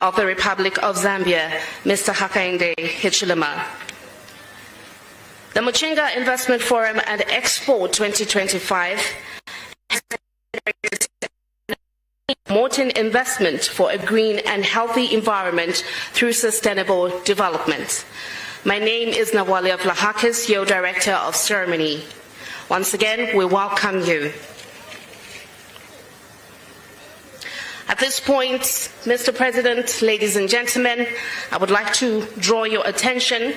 of the Republic of Zambia, Mr. Hakainde Hichilema. The Muchinga Investment Forum and Expo 2025 has promoting investment for a green and healthy environment through sustainable development. My name is Nawali Vlahakis, your Director of Ceremony. Once again, we welcome you. At this point, Mr. President, ladies and gentlemen, I would like to draw your attention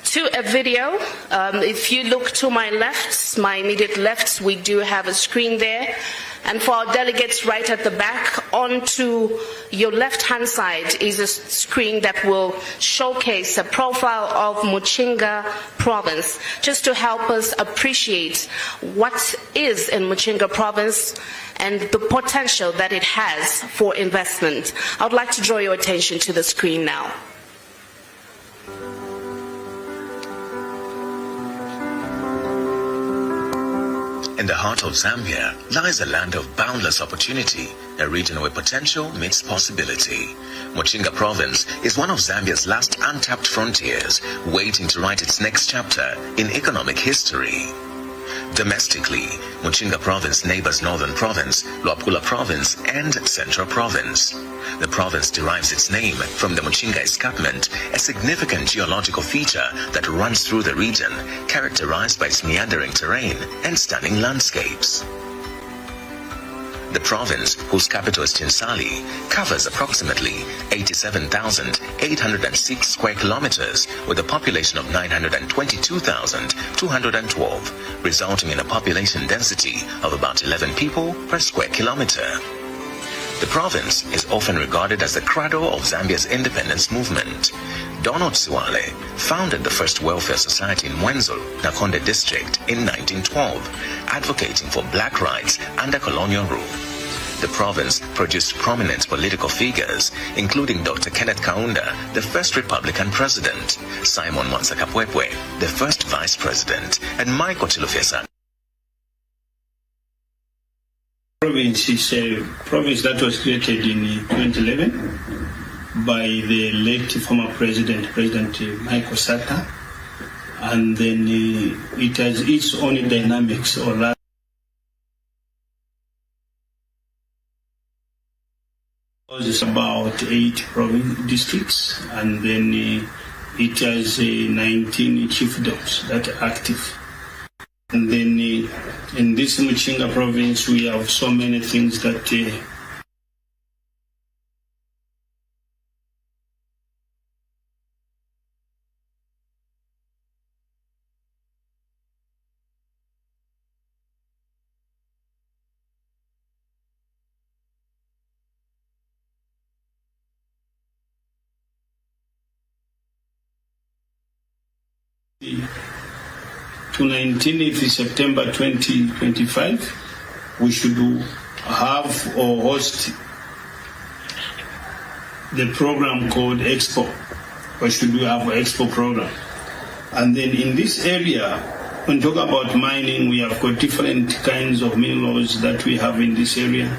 to a video. If you look to my left, my immediate left, we do have a screen there. And for our delegates right at the back, onto your left-hand side is a screen that will showcase a profile of Muchinga Province, just to help us appreciate what is in Muchinga Province and the potential that it has for investment. I would like to draw your attention to the screen now. In the heart of Zambia lies a land of boundless opportunity, a region where potential meets possibility. Muchinga Province is one of Zambia's last untapped frontiers, waiting to write its next chapter in economic history. Domestically, Muchinga Province neighbors Northern Province, Luapula Province, and Central Province. The province derives its name from the Muchinga Escarpment, a significant geological feature that runs through the region, characterized by its meandering terrain and stunning landscapes. The province, whose capital is Chinsali, covers approximately 87,806 square kilometers with a population of 922,212, resulting in a population density of about 11 people per square kilometer. The province is often regarded as the cradle of Zambia's independence movement. Donald Siwale founded the first welfare society in Mwenzo, Nakonde district in 1912, advocating for black rights under colonial rule. The province produced prominent political figures, including Dr. Kenneth Kaunda, the first Republican president, Simon Mwanza-Kapwepwe, the first vice president, and Michael Chilufyesa. Province is a province that was created in 2011 by the late former President Michael Sata, and then it has its own dynamics, or rather it's about 8 province districts, and then it has 19 chiefdoms that are active. And then in this Muchinga Province, we have so many things that to 19th September 2025, we should have or host the program called Expo, or should we have an Expo program? And then in this area, when we talk about mining, we have got different kinds of minerals that we have in this area.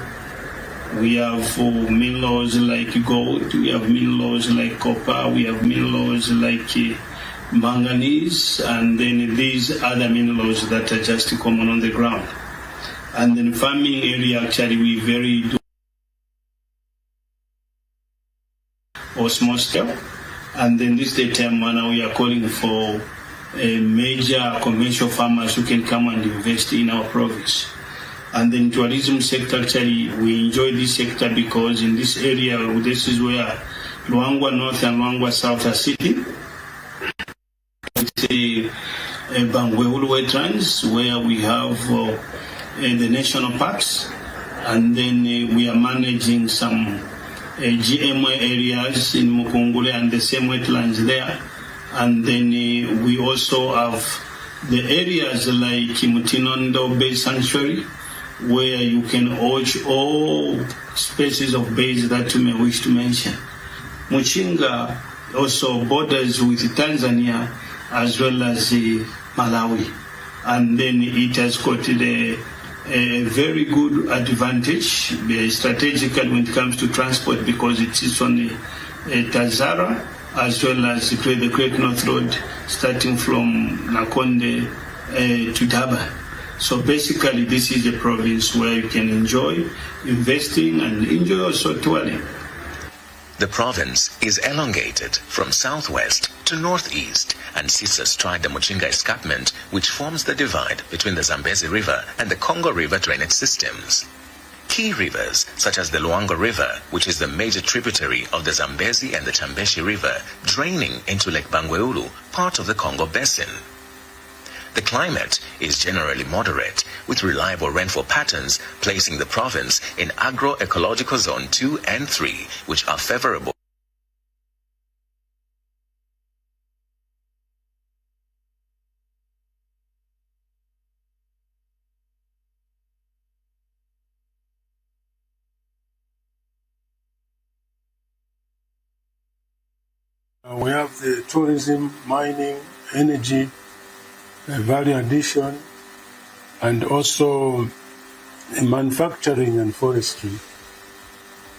We have minerals like gold, we have minerals like copper, we have minerals like manganese, and then these other minerals that are just common on the ground. And then farming area, actually we vary or small scale. And then this is the time when we are calling for major commercial farmers who can come and invest in our province. And then tourism sector, actually we enjoy this sector because in this area, this is where Luangwa North and Luangwa South are sitting. Bangweulu wetlands, where we have the national parks, and then we are managing some GMO areas in Mukungule and the same wetlands there. And then we also have the areas like Mutinondo Bay Sanctuary, where you can watch all species of birds that you may wish to mention. Muchinga also borders with Tanzania as well as Malawi, and then it has got the a very good advantage strategically when it comes to transport, because it is on Tazara as well as the Great North Road starting from Nakonde to Daba. So basically this is a province where you can enjoy investing and enjoy also touring. The province is elongated from southwest to northeast and sits astride the Muchinga escarpment, which forms the divide between the Zambezi River and the Congo River drainage systems. Key rivers, such as the Luango River, which is the major tributary of the Zambezi and the Chambeshi River, draining into Lake Bangweulu, part of the Congo Basin. The climate is generally moderate, with reliable rainfall patterns, placing the province in agroecological zone 2 and 3, which are favorable. We have the tourism, mining, energy, value addition, and also manufacturing and forestry.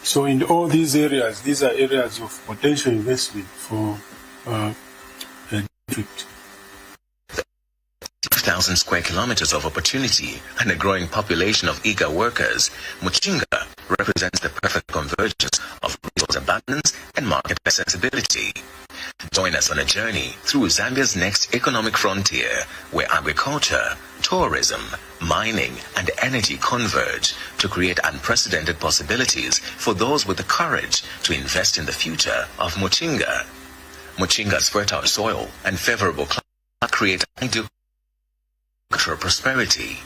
So in all these areas, these are areas of potential investment for a district. 6,000 square kilometers of opportunity and a growing population of eager workers, Muchinga represents the perfect convergence of resource abundance and market accessibility. Join us on a journey through Zambia's next economic frontier, where agriculture, tourism, mining, and energy converge to create unprecedented possibilities for those with the courage to invest in the future of Muchinga. Muchinga's fertile soil and favorable climate create ideal agricultural prosperity.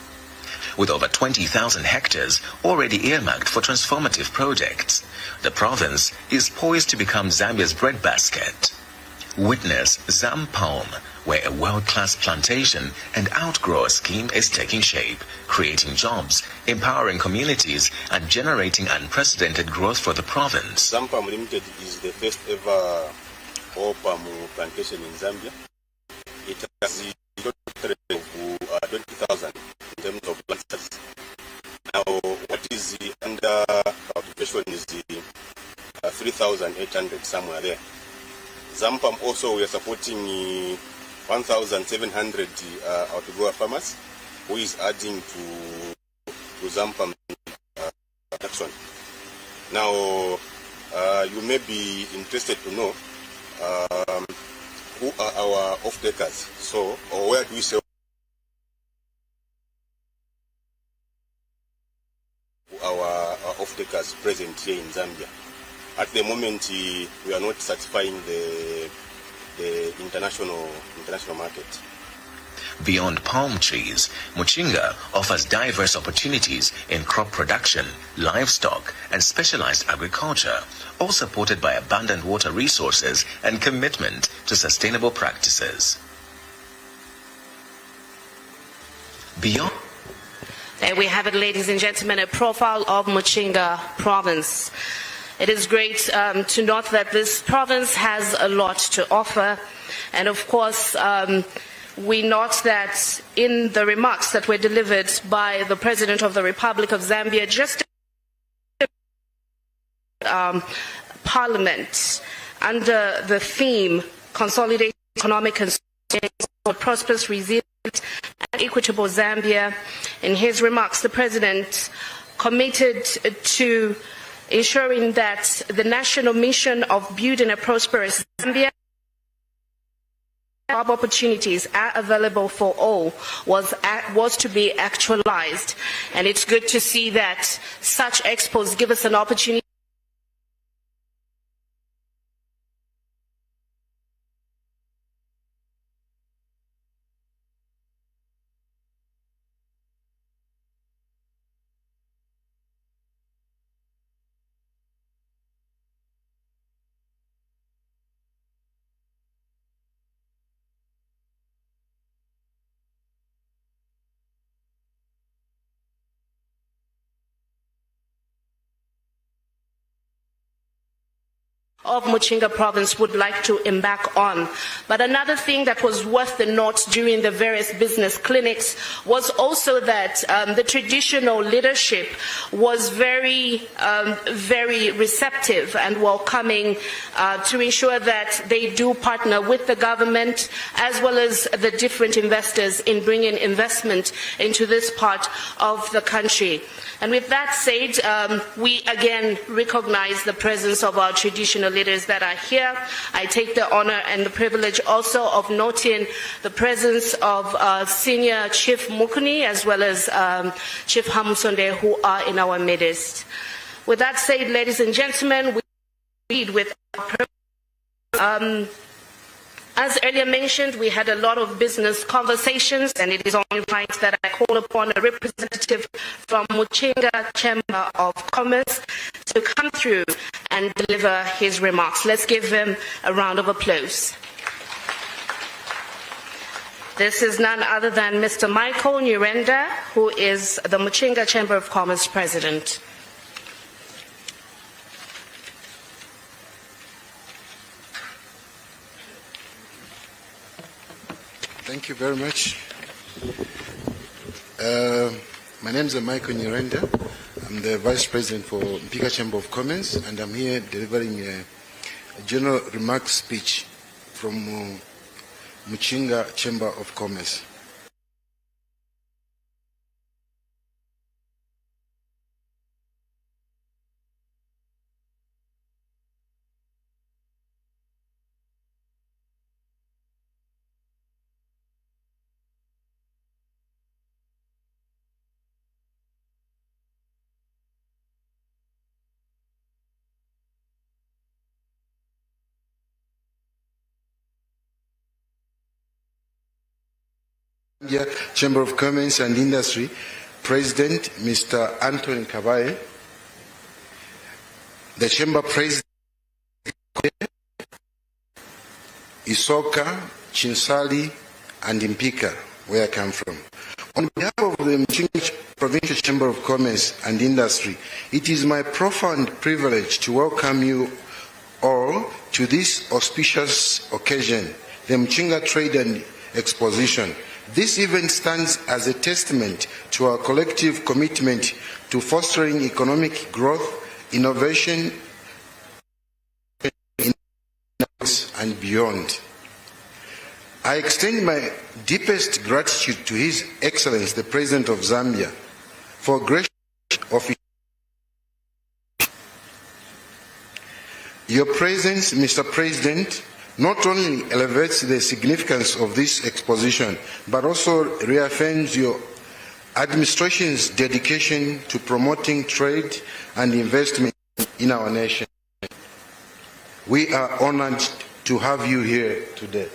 With over 20,000 hectares already earmarked for transformative projects, the province is poised to become Zambia's breadbasket. Witness Zam Palm, where a world-class plantation and outgrower scheme is taking shape, creating jobs, empowering communities, and generating unprecedented growth for the province. Zam Palm Limited is the first ever oil palm plantation in Zambia. It has a total of 20,000 in terms of planters. Now, what is under cultivation is 3,800 somewhere there. Zampam also, we are supporting 1,700 outgrower farmers, who is adding to Zampam production. Now, you may be interested to know who are our off-takers. So, or where do we sell our off-takers present here in Zambia? At the moment, we are not satisfying the international market. Beyond palm trees, Muchinga offers diverse opportunities in crop production, livestock, and specialized agriculture, all supported by abundant water resources and commitment to sustainable practices. Beyond. There we have it, ladies and gentlemen, a profile of Muchinga Province. It is great to note that this province has a lot to offer. And of course, we note that in the remarks that were delivered by the President of the Republic of Zambia, just Parliament, under the theme, Consolidating Economic and for Prosperous, Resilient and Equitable Zambia, in his remarks, the President committed to ensuring that the national mission of building a prosperous Zambia, job opportunities are available for all, was to be actualized. And it's good to see that such expos give us an opportunity of Muchinga Province would like to embark on. But another thing that was worth the note during the various business clinics was also that the traditional leadership was very receptive and welcoming to ensure that they do partner with the government as well as the different investors in bringing investment into this part of the country. And with that said, we again recognize the presence of our traditional leaders that are here. I take the honor and the privilege also of noting the presence of Senior Chief Mukuni as well as Chief Hamusonde, who are in our midst. With that said, ladies and gentlemen, we lead with as earlier mentioned, we had a lot of business conversations, and it is only right that I call upon a representative from Muchinga Chamber of Commerce to come through and deliver his remarks. Let's give him a round of applause. This is none other than Mr. Michael Nyirenda, who is the Muchinga Chamber of Commerce President. Thank you very much. My name is Michael Nyirenda. I'm the Vice President for Muchinga Chamber of Commerce, and I'm here delivering a general remarks speech from Muchinga Chamber of Commerce. Zambia Chamber of Commerce and Industry President, Mr. Anthony Kabaye, the Chamber President, Isoka, Chinsali, and Impika, where I come from. On behalf of the Muchinga Provincial Chamber of Commerce and Industry, it is my profound privilege to welcome you all to this auspicious occasion, the Muchinga Trade and Exposition. This event stands as a testament to our collective commitment to fostering economic growth, innovation, and beyond. I extend my deepest gratitude to His Excellency, the President of Zambia, for gracious of your presence, Mr. President, not only elevates the significance of this exposition, but also reaffirms your administration's dedication to promoting trade and investment in our nation. We are honored to have you here today.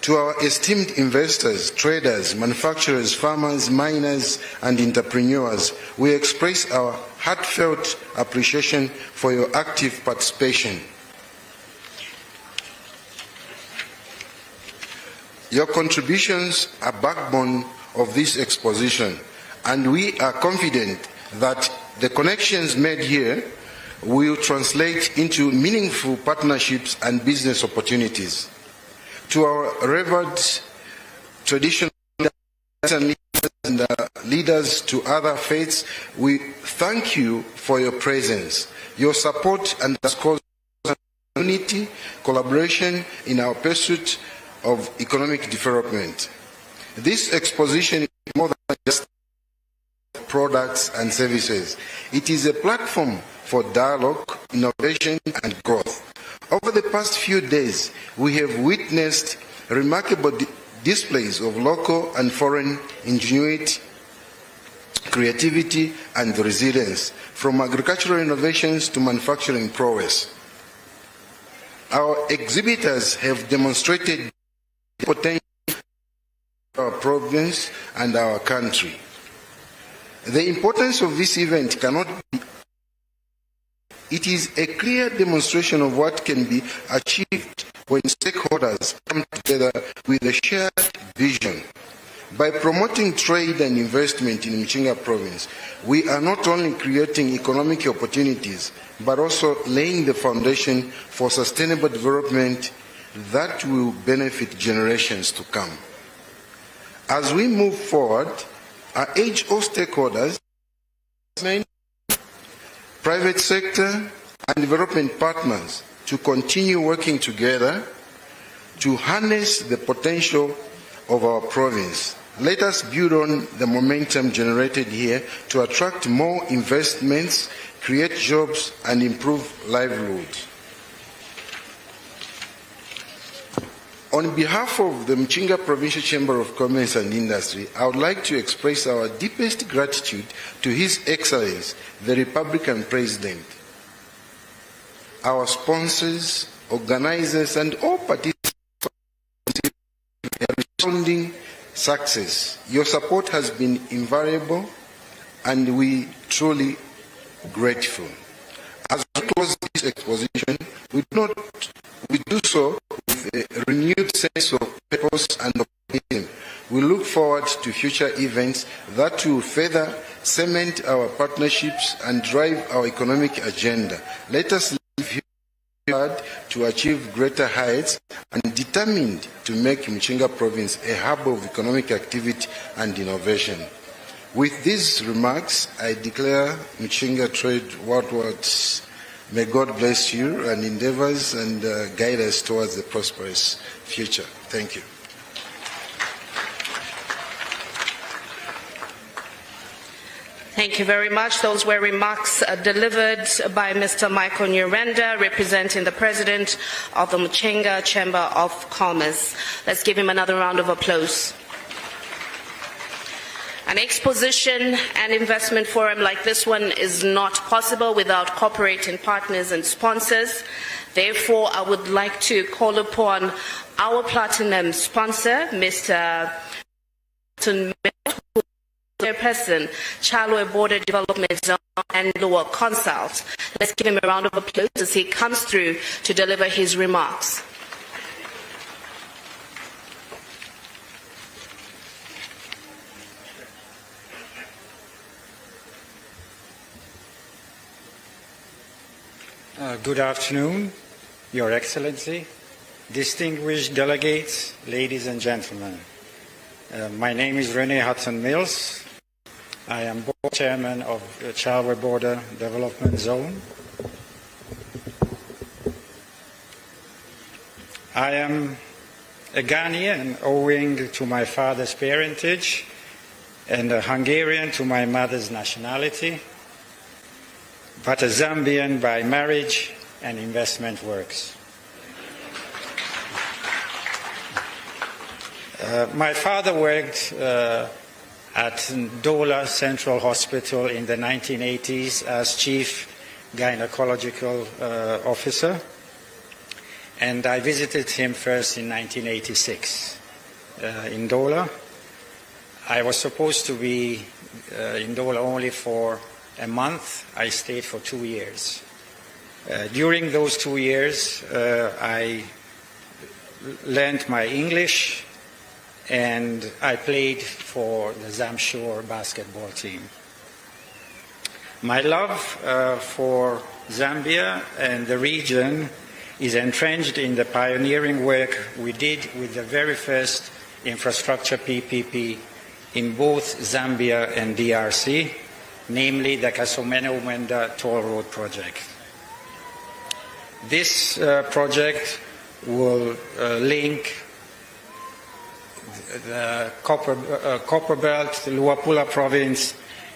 To our esteemed investors, traders, manufacturers, farmers, miners, and entrepreneurs, we express our heartfelt appreciation for your active participation. Your contributions are backbone of this exposition, and we are confident that the connections made here will translate into meaningful partnerships and business opportunities. To our revered traditional leaders and leaders to other faiths, we thank you for your presence. Your support underscores unity, collaboration in our pursuit of economic development. This exposition is more than just products and services. It is a platform for dialogue, innovation, and growth. Over the past few days, we have witnessed remarkable displays of local and foreign ingenuity, creativity, and resilience, from agricultural innovations to manufacturing prowess. Our exhibitors have demonstrated potential for our province and our country. The importance of this event cannot be. It is a clear demonstration of what can be achieved when stakeholders come together with a shared vision. By promoting trade and investment in Muchinga Province, we are not only creating economic opportunities, but also laying the foundation for sustainable development that will benefit generations to come. As we move forward, I urge all stakeholders, private sector and development partners to continue working together to harness the potential of our province. Let us build on the momentum generated here to attract more investments, create jobs, and improve livelihoods. On behalf of the Muchinga Provincial Chamber of Commerce and Industry, I would like to express our deepest gratitude to His Excellency, the Republican President, our sponsors, organizers, and all participants in a resounding success. Your support has been invaluable, and we truly grateful. As we close this exposition, we do so with a renewed sense of purpose and optimism. We look forward to future events that will further cement our partnerships and drive our economic agenda. Let us live here to achieve greater heights and determined to make Muchinga Province a hub of economic activity and innovation. With these remarks, I declare Muchinga Trade Worldwide. May God bless you and endeavors and guide us towards a prosperous future. Thank you. Thank you very much. Those were remarks delivered by Mr. Michael Nyirenda, representing the President of the Muchinga Chamber of Commerce. Let's give him another round of applause. An exposition and investment forum like this one is not possible without cooperating partners and sponsors. Therefore, I would like to call upon our platinum sponsor, Mr. Chairperson, Chalwe Border Development Zone and Lower Consult. Let's give him a round of applause as he comes through to deliver his remarks. Good afternoon, Your Excellency, distinguished delegates, ladies and gentlemen. My name is Rene Hudson-Mills. I am board chairman of the Chalwe Border Development Zone. I am a Ghanaian owing to my father's parentage and a Hungarian to my mother's nationality, but a Zambian by marriage and investment works. My father worked at Ndola Central Hospital in the 1980s as chief gynecological officer, and I visited him first in 1986 in Ndola. I was supposed to be in Ndola only for a month. I stayed for 2 years. During those 2 years, I learned my English, and I played for the Zamshore basketball team. My love for Zambia and the region is entrenched in the pioneering work we did with the very first infrastructure PPP in both Zambia and DRC, namely the Kasomene-Umwenda Toll Road project. This project will link the Copperbelt, the Luapula Province,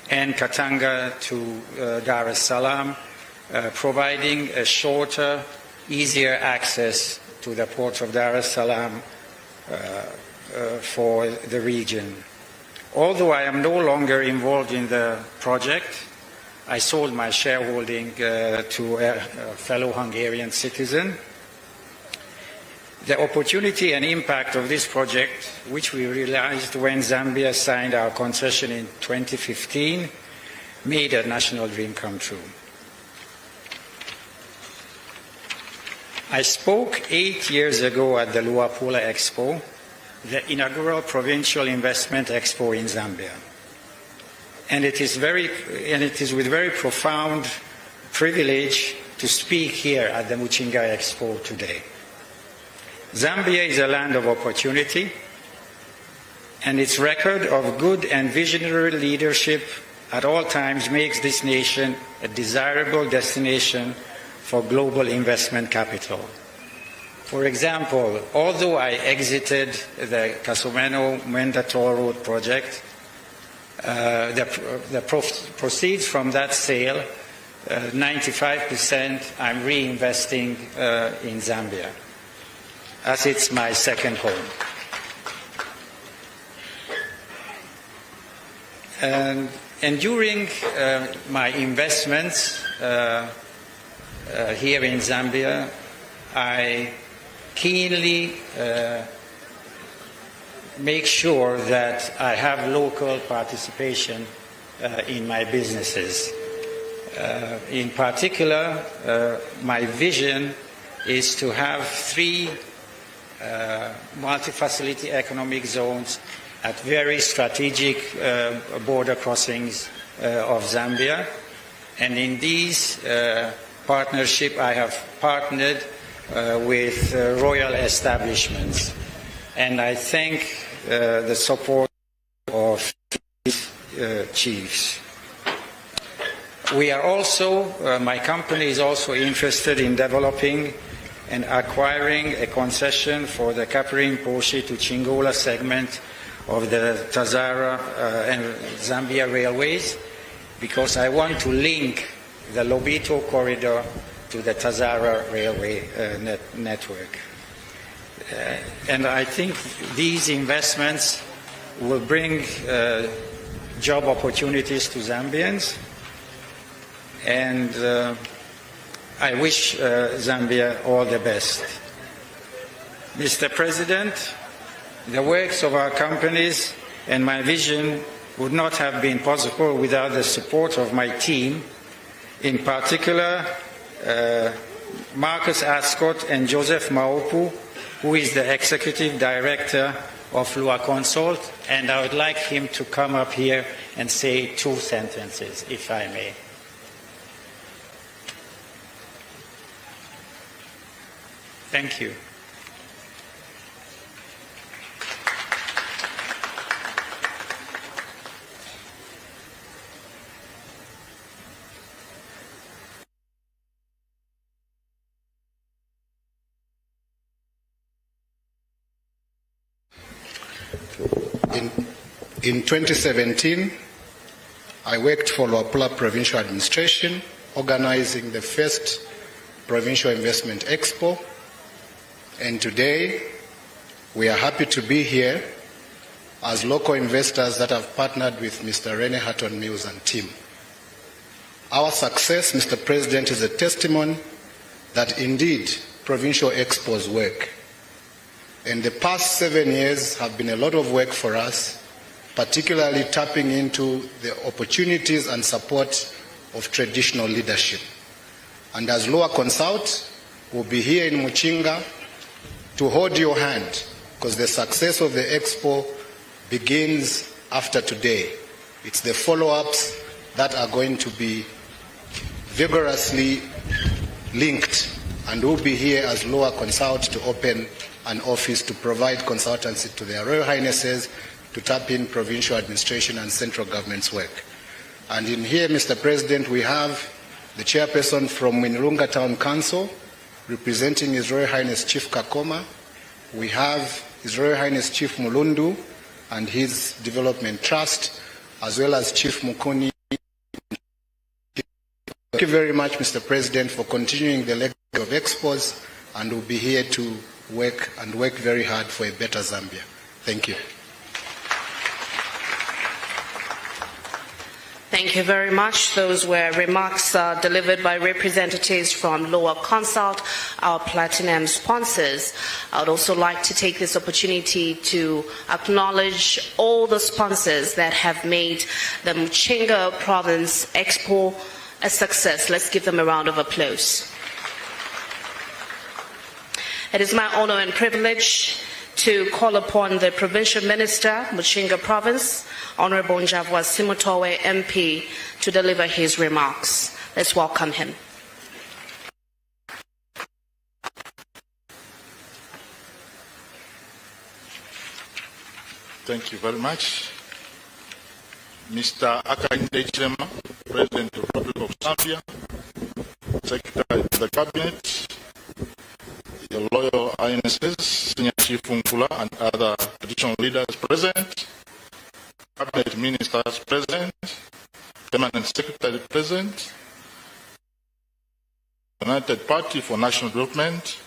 and Katanga to Dar es Salaam, providing a shorter, easier access to the port of Dar es Salaam for the region. Although I am no longer involved in the project, I sold my shareholding to a fellow Hungarian citizen. The opportunity and impact of this project, which we realized when Zambia signed our concession in 2015, made a national dream come true. I spoke 8 years ago at the Luapula Expo, the inaugural provincial investment expo in Zambia. And it is with very profound privilege to speak here at the Muchinga Expo today. Zambia is a land of opportunity, and its record of good and visionary leadership at all times makes this nation a desirable destination for global investment capital. For example, although I exited the Kasumeno-Mwenda Toll Road project, the proceeds from that sale, 95% I'm reinvesting in Zambia, as it's my second home. And during my investments here in Zambia, I keenly make sure that I have local participation in my businesses. In particular, my vision is to have 3 multi-facility economic zones at very strategic border crossings of Zambia. And in these partnership, I have partnered with royal establishments. And I thank the support of these chiefs. We are also, my company is also interested in developing and acquiring a concession for the Kapirimposhi to Chingola segment of the Tazara and Zambia railways, because I want to link the Lobito corridor to the Tazara railway network. And I think these investments will bring job opportunities to Zambians, and I wish Zambia all the best. Mr. President, the works of our companies and my vision would not have been possible without the support of my team, in particular Marcus Ascott and Joseph Maupu, who is the Executive Director of Lua Consult, and I would like him to come up here and say 2 sentences, if I may. Thank you. In 2017, I worked for Luapula Provincial Administration, organizing the first Provincial Investment Expo. And today, we are happy to be here as local investors that have partnered with Mr. Rene Hatton Mills and team. Our success, Mr. President, is a testimony that indeed provincial expos work. And the past 7 years have been a lot of work for us, particularly tapping into the opportunities and support of traditional leadership. And as Lua Consult, we'll be here in Muchinga to hold your hand, because the success of the expo begins after today. It's the follow-ups that are going to be vigorously linked, and we'll be here as Lua Consult to open an office to provide consultancy to their Royal Highnesses to tap in provincial administration and central government's work. And in here, Mr. President, we have the chairperson from Mwinilunga Town Council, representing His Royal Highness Chief Kakoma. We have His Royal Highness Chief Mulundu and his Development Trust, as well as Chief Mukuni. Thank you very much, Mr. President, for continuing the legacy of expos, and we'll be here to work very hard for a better Zambia. Thank you. Thank you very much. Those were remarks delivered by representatives from Lua Consult, our platinum sponsors. I would also like to take this opportunity to acknowledge all the sponsors that have made the Muchinga Province Expo a success. Let's give them a round of applause. It is my honor and privilege to call upon the Provincial Minister, Muchinga Province, Honorable Njavwa Simutowe MP, to deliver his remarks. Let's welcome him. Thank you very much. Mr. Hakainde Hichilema, President of the Republic of Zambia, Secretary of the Cabinet, your loyal INSS, Senior Chief Unkula, and other traditional leaders present, Cabinet Ministers present, Permanent Secretary present, United Party for National Development,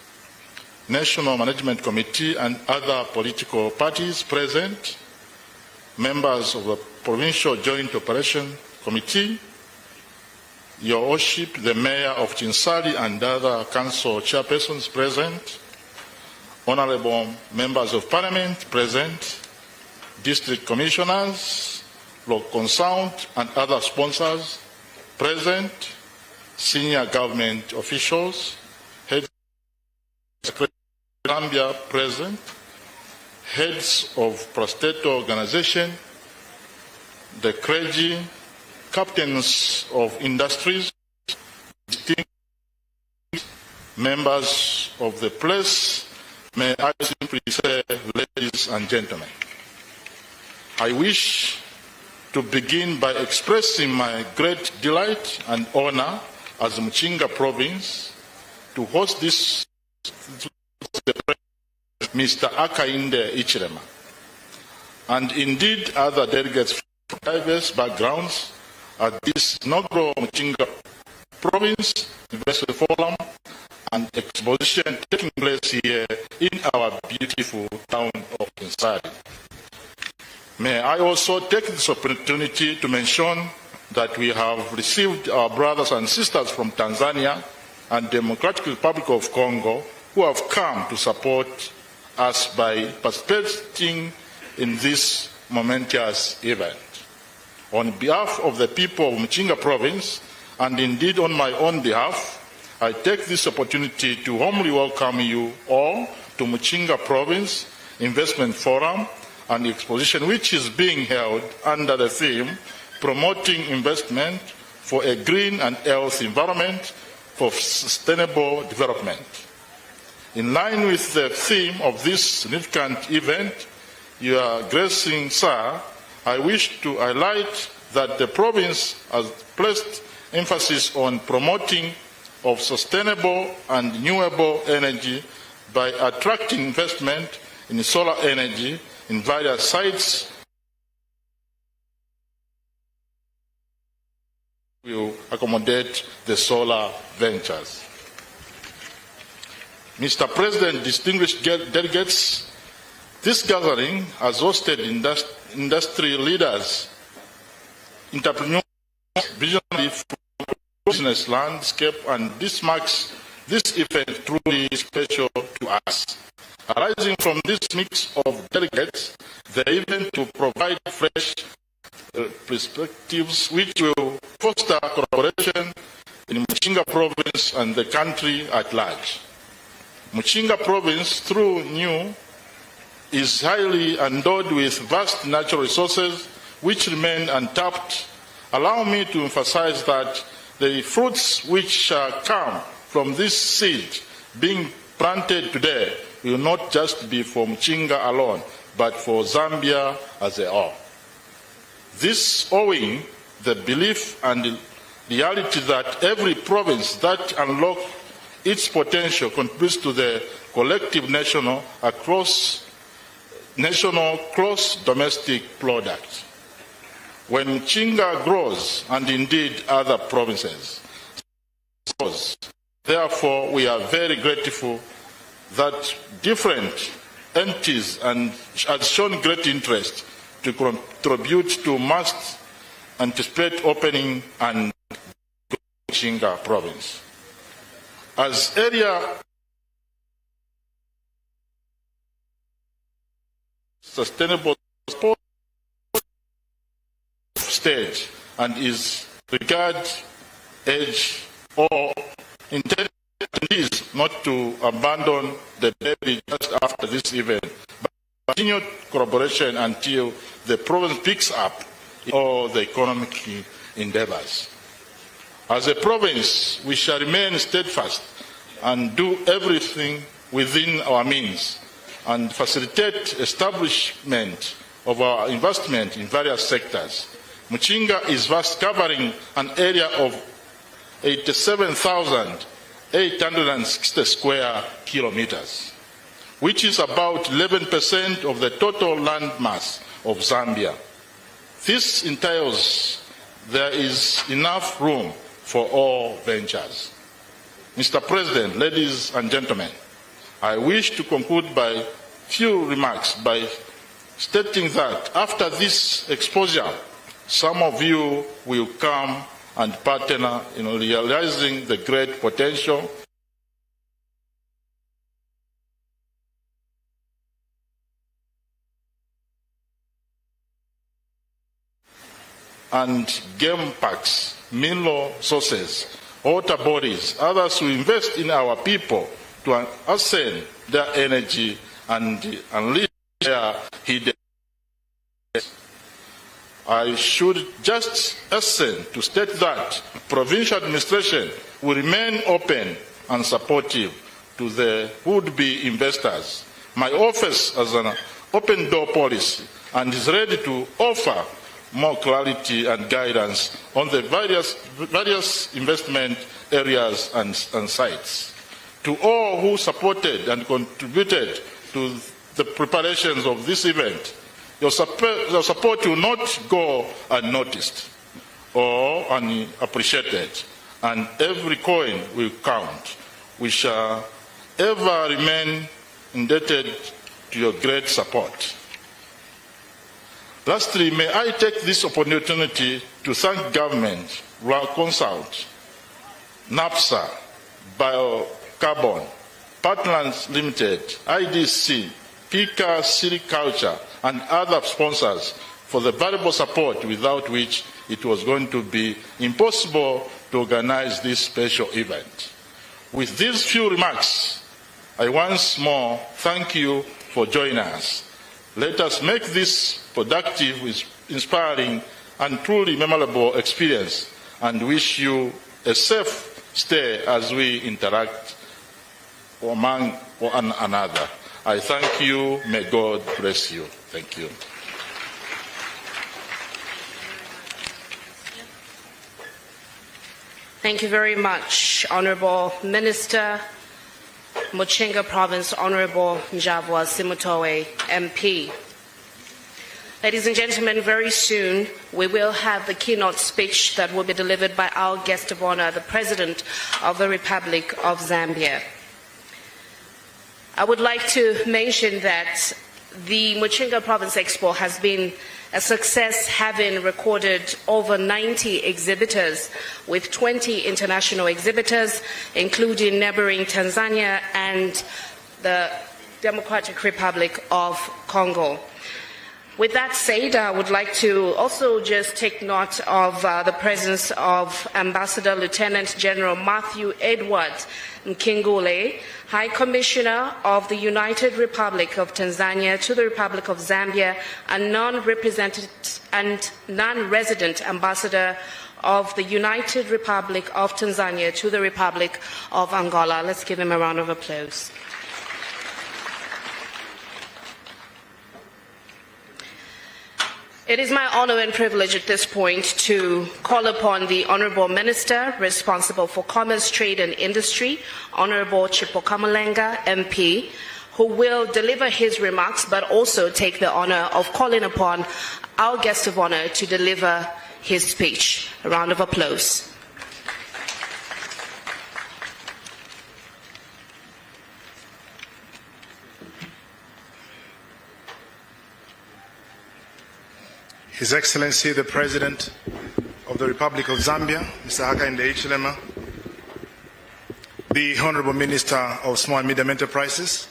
National Management Committee, and other political parties present, members of the Provincial Joint Operation Committee, Your Worship, the Mayor of Chinsali and other council chairpersons present, honorable members of parliament present, district commissioners, local consult and other sponsors present, senior government officials, heads of Zambia present, heads of prostate organization, the clergy, captains of industries, distinguished members of the press, may I simply say, ladies and gentlemen, I wish to begin by expressing my great delight and honor as Muchinga Province to host this Mr. Hakainde Hichilema, and indeed other delegates from diverse backgrounds at this inaugural Muchinga Province Investor Forum and exposition taking place here in our beautiful town of Chinsali. May I also take this opportunity to mention that we have received our brothers and sisters from Tanzania and Democratic Republic of Congo who have come to support us by participating in this momentous event. On behalf of the people of Muchinga Province, and indeed on my own behalf, I take this opportunity to warmly welcome you all to Muchinga Province Investment Forum and exposition which is being held under the theme Promoting Investment for a Green and Healthy Environment for Sustainable Development. In line with the theme of this significant event, Your Gracing Sir, I wish to highlight that the province has placed emphasis on promoting of sustainable and renewable energy by attracting investment in solar energy in various sites will accommodate the solar ventures. Mr. President, distinguished delegates, this gathering has hosted industry leaders, entrepreneurs, visionary business landscape, and this makes this event truly special to us. Arising from this mix of delegates, the event will provide fresh perspectives which will foster collaboration in Muchinga Province and the country at large. Muchinga Province, through new, is highly endowed with vast natural resources which remain untapped. Allow me to emphasize that the fruits which shall come from this seed being planted today will not just be for Muchinga alone, but for Zambia as a whole. This owing the belief and reality that every province that unlocks its potential contributes to the collective national cross-domestic product. When Muchinga grows, and indeed other provinces grows, therefore we are very grateful that different entities and have shown great interest to contribute to must anticipate opening and Muchinga Province. As area sustainable sport stage and is regarded age or intended is not to abandon the baby just after this event, but continued collaboration until the province picks up all the economic endeavors. As a province, we shall remain steadfast and do everything within our means and facilitate establishment of our investment in various sectors. Muchinga is vast, covering an area of 87,860 square kilometers, which is about 11% of the total land mass of Zambia. This entails there is enough room for all ventures. Mr. President, ladies and gentlemen, I wish to conclude by few remarks by stating that after this exposure, some of you will come and partner in realizing the great potential and game parks, mineral sources, water bodies. Others will invest in our people to ascend their energy and unleash their hidden. I should just hasten to state that provincial administration will remain open and supportive to the would-be investors. My office has an open door policy and is ready to offer more clarity and guidance on the various investment areas and sites. To all who supported and contributed to the preparations of this event, your support will not go unnoticed or unappreciated, and every coin will count. We shall ever remain indebted to your great support. Lastly, may I take this opportunity to thank government, Rural Consult, NAPSA, Biocarbon, Partners Limited, IDC, PICA, Silviculture, and other sponsors for the valuable support without which it was going to be impossible to organize this special event. With these few remarks, I once more thank you for joining us. Let us make this productive, inspiring, and truly memorable experience, and wish you a safe stay as we interact among one another. I thank you. May God bless you. Thank you. Thank you very much, Honorable Minister, Muchinga Province, Honorable Njavwa Simutoe, MP. Ladies and gentlemen, very soon we will have the keynote speech that will be delivered by our guest of honor, the President of the Republic of Zambia. I would like to mention that the Muchinga Province Expo has been a success, having recorded over 90 exhibitors with 20 international exhibitors, including neighboring Tanzania and the Democratic Republic of Congo. With that said, I would like to also just take note of the presence of Ambassador Lieutenant General Matthew Edward Nkingule, High Commissioner of the United Republic of Tanzania to the Republic of Zambia, and non-resident Ambassador of the United Republic of Tanzania to the Republic of Angola. Let's give him a round of applause. It is my honor and privilege at this point to call upon the Honorable Minister responsible for Commerce, Trade and Industry, Honorable Chipokamalenga, MP, who will deliver his remarks but also take the honor of calling upon our guest of honor to deliver his speech. A round of applause. His Excellency the President of the Republic of Zambia, Mr. Hakainde Hichilema, the Honorable Minister of Small and Medium Enterprises,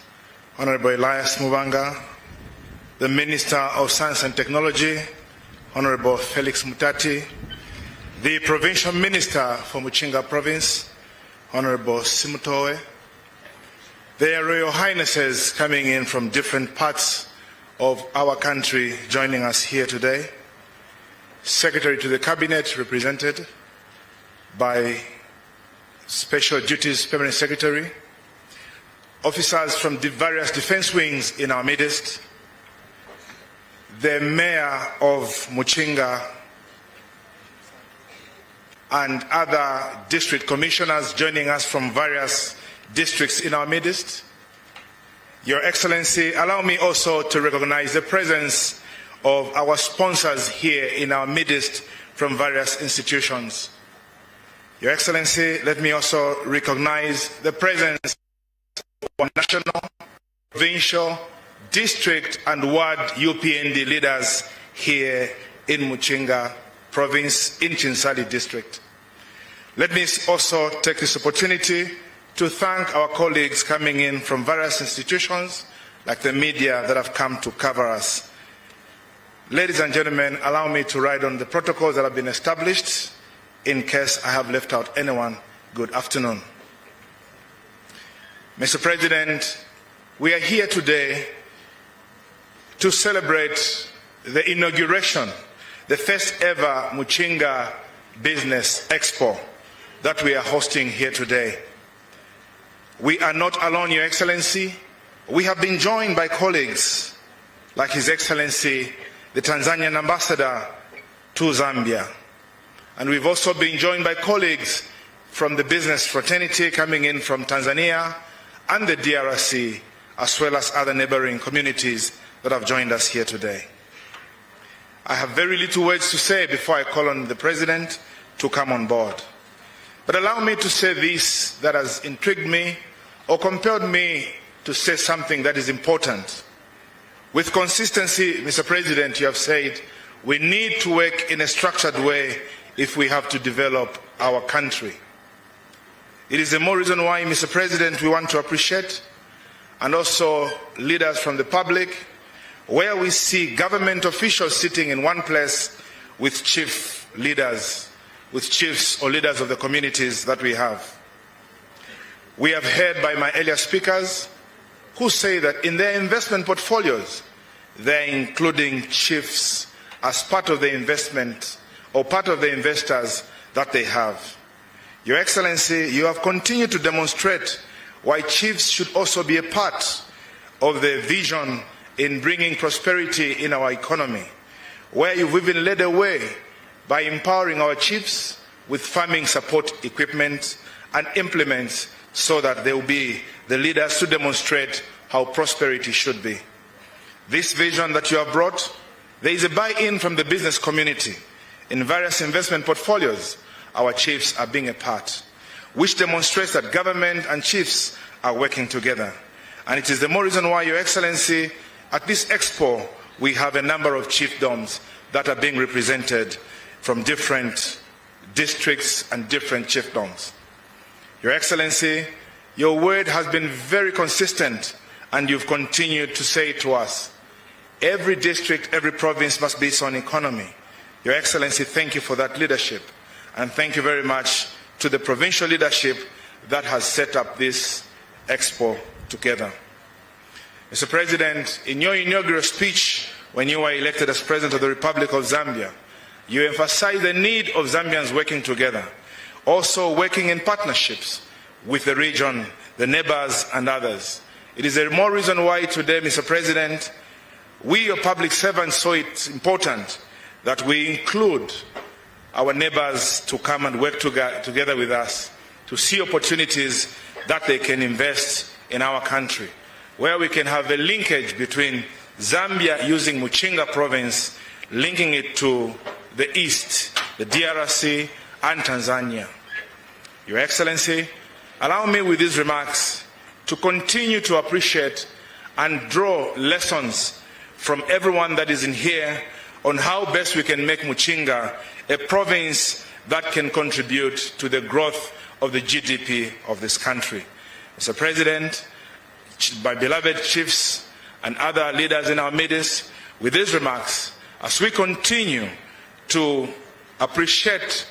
Honorable Elias Mubanga, the Minister of Science and Technology, Honorable Felix Mutati, the Provincial Minister for Muchinga Province, Honorable Simutoe, their Royal Highnesses coming in from different parts of our country joining us here today, Secretary to the Cabinet represented, by Special Duties Permanent Secretary, officers from the various defense wings in our midst, the Mayor of Muchinga, and other district commissioners joining us from various districts in our midst. Your Excellency, allow me also to recognize the presence of our sponsors here in our midst from various institutions. Your Excellency, let me also recognize the presence of national, provincial, district and ward UPND leaders here in Muchinga Province in Chinsali District. Let me also take this opportunity to thank our colleagues coming in from various institutions like the media that have come to cover us. Ladies and gentlemen, allow me to write on the protocols that have been established in case I have left out anyone. Good afternoon. Mr. President, we are here today to celebrate the inauguration, the first ever Muchinga Business Expo that we are hosting here today. We are not alone, Your Excellency. We have been joined by colleagues like His Excellency, the Tanzanian Ambassador to Zambia. And we've also been joined by colleagues from the business fraternity coming in from Tanzania and the DRC, as well as other neighboring communities that have joined us here today. I have very little words to say before I call on the President to come on board. But allow me to say this that has intrigued me or compelled me to say something that is important. With consistency, Mr. President, you have said we need to work in a structured way if we have to develop our country. It is the more reason why, Mr. President, we want to appreciate and also leaders from the public, where we see government officials sitting in one place with chief leaders, with chiefs or leaders of the communities that we have. We have heard by my earlier speakers who say that in their investment portfolios, they're including chiefs as part of the investment or part of the investors that they have. Your Excellency, you have continued to demonstrate why chiefs should also be a part of the vision in bringing prosperity in our economy, where you've even led the way by empowering our chiefs with farming support equipment and implements so that they will be the leaders to demonstrate how prosperity should be. This vision that you have brought, there is a buy-in from the business community. In various investment portfolios, our chiefs are being a part, which demonstrates that government and chiefs are working together. And it is the more reason why, Your Excellency, at this expo, we have a number of chiefdoms that are being represented from different districts and different chiefdoms. Your Excellency, your word has been very consistent, and you've continued to say to us, every district, every province must be its own economy. Your Excellency, thank you for that leadership, and thank you very much to the provincial leadership that has set up this expo together. Mr. President, in your inaugural speech when you were elected as President of the Republic of Zambia, you emphasized the need of Zambians working together, also working in partnerships with the region, the neighbors and others. It is a more reason why today, Mr. President, we, your public servants, saw it important that we include our neighbors to come and work together with us to see opportunities that they can invest in our country, where we can have a linkage between Zambia using Muchinga Province, linking it to the east, the DRC and Tanzania. Your Excellency, allow me with these remarks to continue to appreciate and draw lessons from everyone that is in here on how best we can make Muchinga a province that can contribute to the growth of the GDP of this country. Mr. President, my beloved chiefs and other leaders in our midst, with these remarks, as we continue to appreciate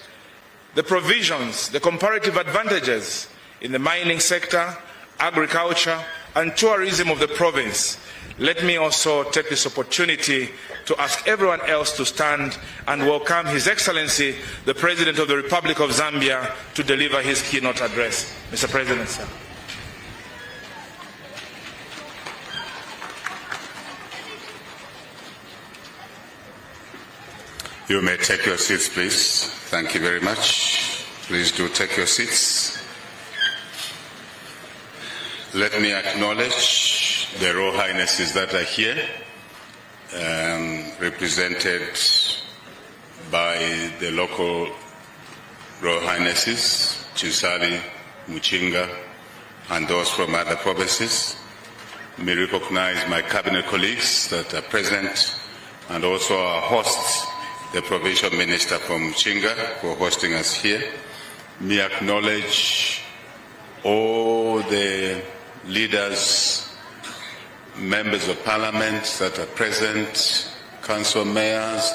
the provisions, the comparative advantages in the mining sector, agriculture, and tourism of the province, let me also take this opportunity to ask everyone else to stand and welcome His Excellency, the President of the Republic of Zambia, to deliver his keynote address. Mr. President, sir. You may take your seats, please. Thank you very much. Please do take your seats. Let me acknowledge the Royal Highnesses that are here, represented by the local Royal Highnesses, Chisari, Muchinga, and those from other provinces. May recognize my cabinet colleagues that are present, and also our hosts, the Provincial Minister from Muchinga, for hosting us here. May acknowledge all the leaders, members of parliament that are present, council mayors,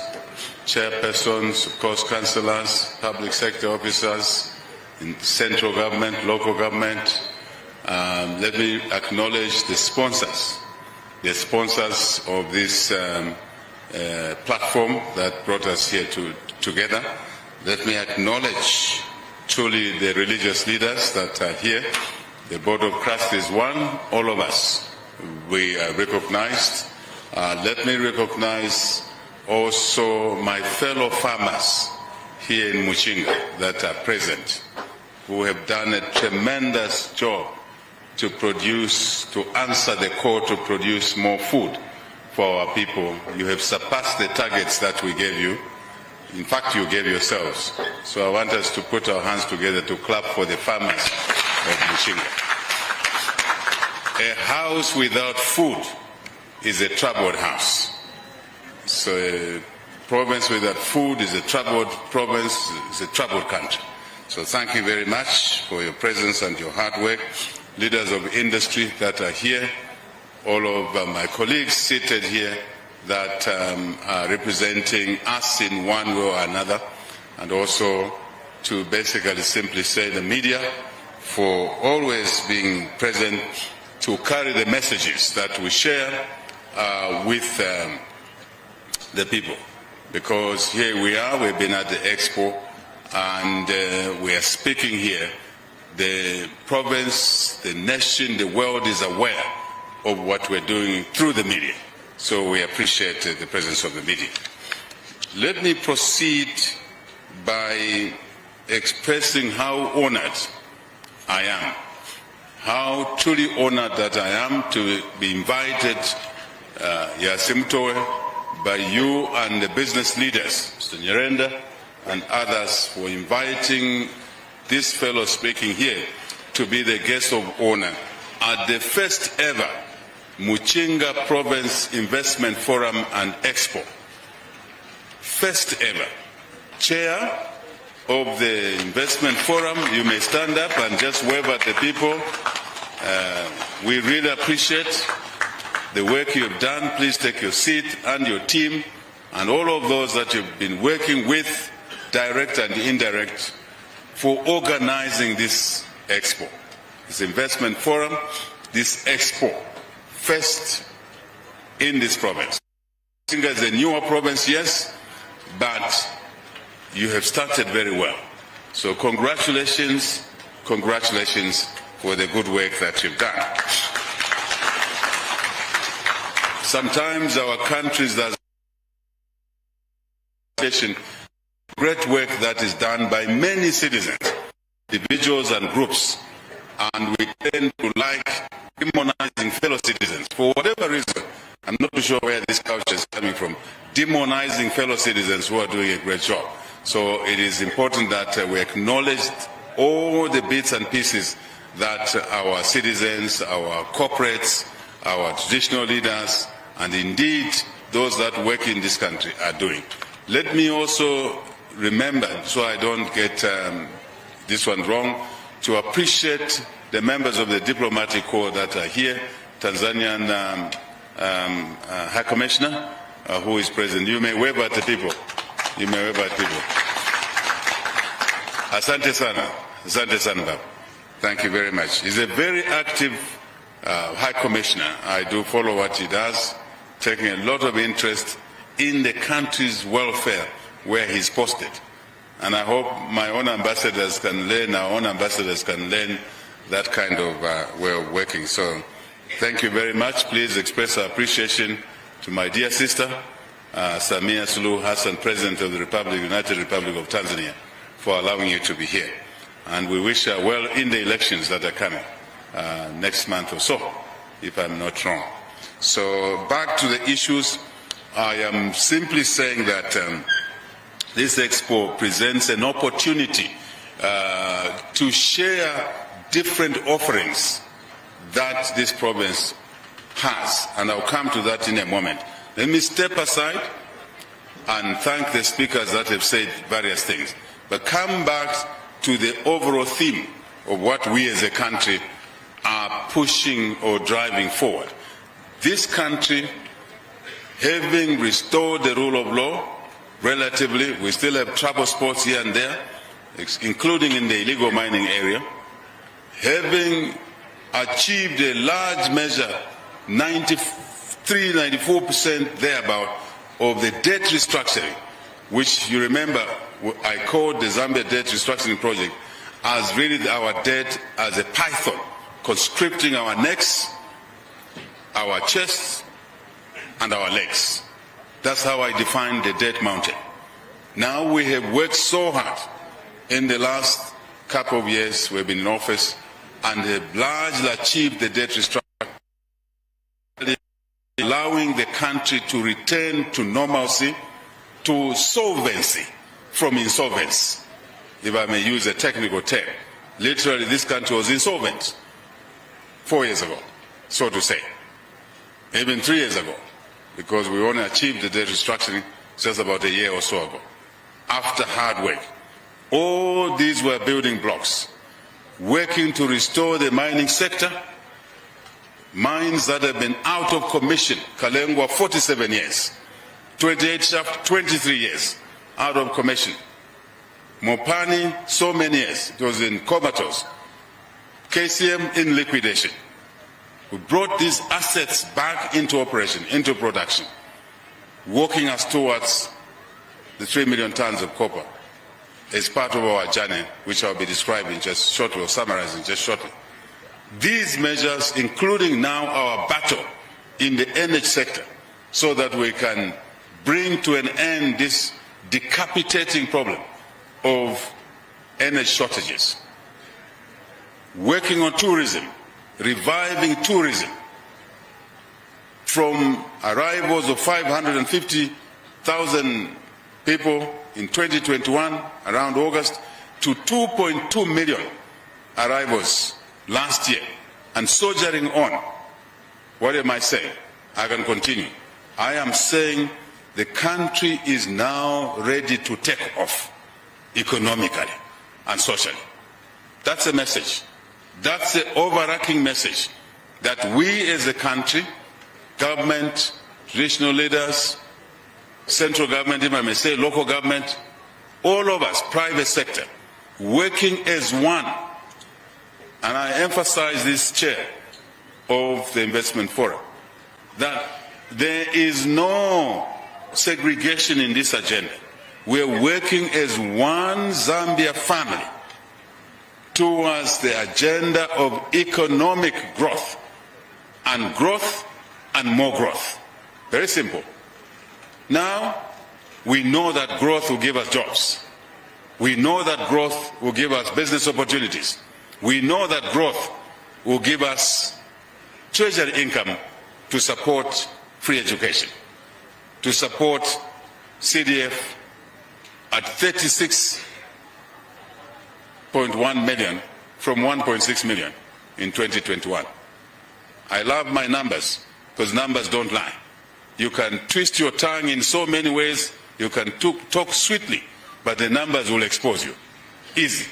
chairpersons, of course councillors, public sector officers, in central government, local government. Let me acknowledge the sponsors of this platform that brought us here together. Let me acknowledge truly the religious leaders that are here. The Board of Trustees is one, all of us, we are recognized. Let me recognize also my fellow farmers here in Muchinga that are present, who have done a tremendous job to answer the call to produce more food for our people. You have surpassed the targets that we gave you. In fact, you gave yourselves. So I want us to put our hands together to clap for the farmers of Muchinga. A house without food is a troubled house. So a province without food is a troubled province, is a troubled country. So thank you very much for your presence and your hard work. Leaders of industry that are here, all of my colleagues seated here that are representing us in one way or another, and also to basically simply say the media for always being present to carry the messages that we share with the people. Because here we are, we've been at the expo, and we are speaking here. The province, the nation, the world is aware of what we're doing through the media. So we appreciate the presence of the media. Let me proceed by expressing how honored I am, how truly honored that I am to be invited, Yasimtoe, by you and the business leaders, Mr. Nyirenda and others, for inviting this fellow speaking here to be the guest of honor at the first ever Muchinga Province Investment Forum and Expo. First ever. Chair of the Investment Forum, you may stand up and just wave at the people. We really appreciate the work you've done. Please take your seat, and your team, and all of those that you've been working with, direct and indirect, for organizing this expo, this investment forum, this expo, first in this province. Muchinga is a newer province, yes, but you have started very well. So congratulations, congratulations for the good work that you've done. Sometimes our countries, there's great work that is done by many citizens, individuals and groups, and we tend to like demonizing fellow citizens for whatever reason. I'm not too sure where this culture is coming from, demonizing fellow citizens who are doing a great job. So it is important that we acknowledge all the bits and pieces that our citizens, our corporates, our traditional leaders, and indeed those that work in this country are doing. Let me also remember, so I don't get this one wrong, to appreciate the members of the diplomatic corps that are here, Tanzanian High Commissioner, who is present. You may wave at the people. You may wave at people. Asante sana. Asante sana, Baba. Thank you very much. He's a very active High Commissioner. I do follow what he does, taking a lot of interest in the country's welfare where he's posted. And I hope my own ambassadors can learn, our own ambassadors can learn that kind of way of working. So thank you very much. Please express our appreciation to my dear sister, Samia Suluhu Hassan, President of the United Republic of Tanzania, for allowing you to be here. And we wish her well in the elections that are coming next month or so, if I'm not wrong. So back to the issues. I am simply saying that this expo presents an opportunity to share different offerings that this province has, and I'll come to that in a moment. Let me step aside and thank the speakers that have said various things, but come back to the overall theme of what we as a country are pushing or driving forward. This country, having restored the rule of law, relatively, we still have trouble spots here and there, including in the illegal mining area, having achieved a large measure, 93–94% thereabout, of the debt restructuring, which you remember I called the Zambia Debt Restructuring Project as really our debt as a python, conscripting our necks, our chests, and our legs. That's how I define the debt mountain. Now we have worked so hard in the last couple of years we've been in office and have largely achieved the debt restructuring, allowing the country to return to normalcy, to solvency from insolvency, if I may use a technical term. Literally, this country was insolvent 4 years ago, so to say, even 3 years ago, because we only achieved the debt restructuring just about a year or so ago, after hard work. All these were building blocks, working to restore the mining sector, mines that have been out of commission, Kalengwa 47 years, 28 Shaft 23 years, out of commission, Mopani so many years, it was in comatose, KCM in liquidation. We brought these assets back into operation, into production, walking us towards the 3 million tons of copper as part of our journey, which I'll be describing just shortly, or summarizing just shortly. These measures, including now our battle in the energy sector, so that we can bring to an end this decapitating problem of energy shortages. Working on tourism, reviving tourism from arrivals of 550,000 people in 2021, around August, to 2.2 million arrivals last year, and soldiering on. What am I saying? I can continue. I am saying the country is now ready to take off economically and socially. That's a message. That's the overarching message that we as a country, government, traditional leaders, central government, if I may say, local government, all of us, private sector, working as one. And I emphasize this, Chair of the Investment Forum, that there is no segregation in this agenda. We're working as one Zambia family towards the agenda of economic growth and more growth. Very simple. Now, we know that growth will give us jobs. We know that growth will give us business opportunities. We know that growth will give us treasury income to support free education, to support CDF at 36.1 million from 1.6 million in 2021. I love my numbers because numbers don't lie. You can twist your tongue in so many ways, you can talk sweetly, but the numbers will expose you. Easy.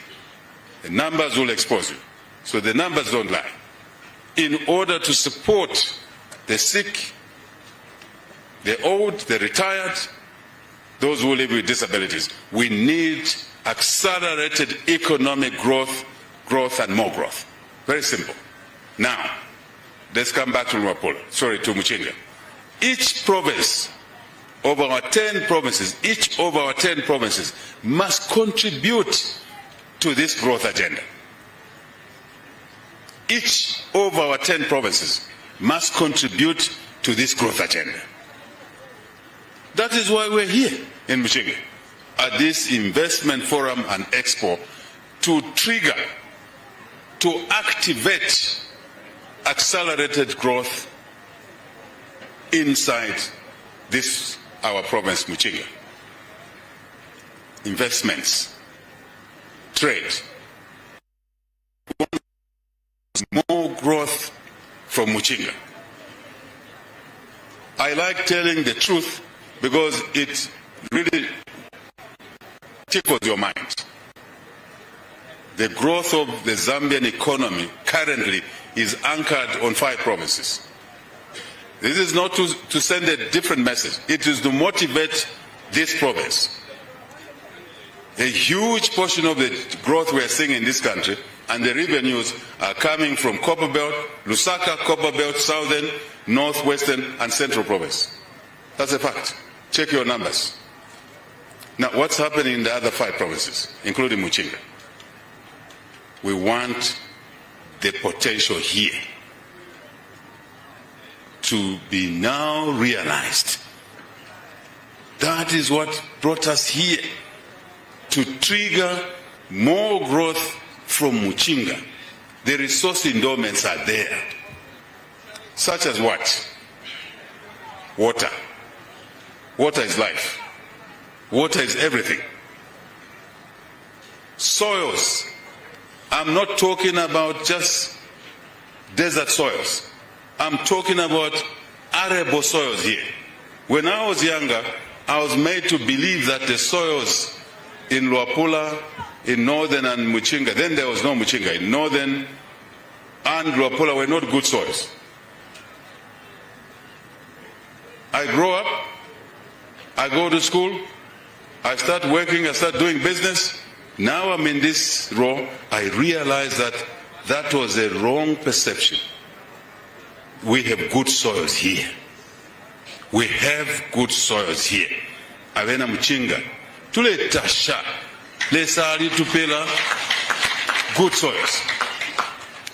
The numbers will expose you. So the numbers don't lie. In order to support the sick, the old, the retired, those who live with disabilities, we need accelerated economic growth and more growth. Very simple. Now, let's come back to Muchinga. Each province of our 10 provinces, each of our 10 provinces must contribute to this growth agenda. Each of our 10 provinces must contribute to this growth agenda. That is why we're here in Muchinga at this investment forum and expo, to trigger, to activate accelerated growth inside this, our province, Muchinga. Investments, trade, more growth from Muchinga. I like telling the truth because it really tickles your mind. The growth of the Zambian economy currently is anchored on 5 provinces. This is not to send a different message. It is to motivate this province. A huge portion of the growth we are seeing in this country and the revenues are coming from Copperbelt, Lusaka, Copperbelt, Southern, Northwestern, and Central Province. That's a fact. Check your numbers. Now, what's happening in the other 5 provinces, including Muchinga? We want the potential here to be now realized. That is what brought us here, to trigger more growth from Muchinga. The resource endowments are there, such as what? Water. Water is life. Water is everything. Soils. I'm not talking about just desert soils. I'm talking about arable soils here. When I was younger, I was made to believe that the soils in Luapula, in Northern and Muchinga, then there was no Muchinga, in Northern and Luapula were not good soils. I grow up, I go to school, I start working, I start doing business. Now I'm in this role, I realize that that was a wrong perception. We have good soils here. We have good soils here. Avena Muchinga, tuletasha, lesali tupela, good soils.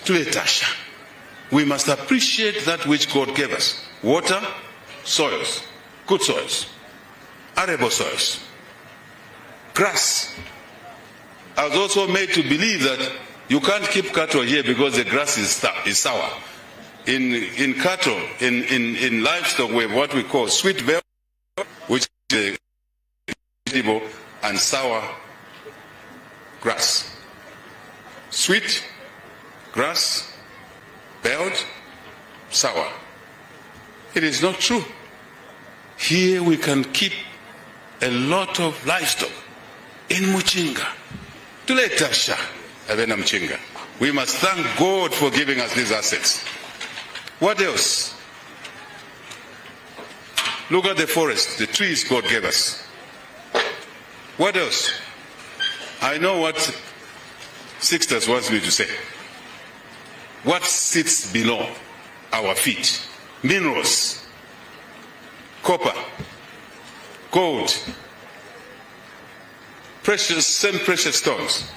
Tuletasha. We must appreciate that which God gave us. Water, soils, good soils, arable soils, grass. I was also made to believe that you can't keep cattle here because the grass is sour. In cattle, in livestock, we have what we call sweet velvet, which is vegetable, and sour grass. Sweet, grass, belt, sour. It is not true. Here we can keep a lot of livestock in Muchinga. Tuletasha, Avena Muchinga. We must thank God for giving us these assets. What else? Look at the forest, the trees God gave us. What else? I know what Sixtus wants me to say. What sits below our feet? Minerals, copper, gold, precious stones.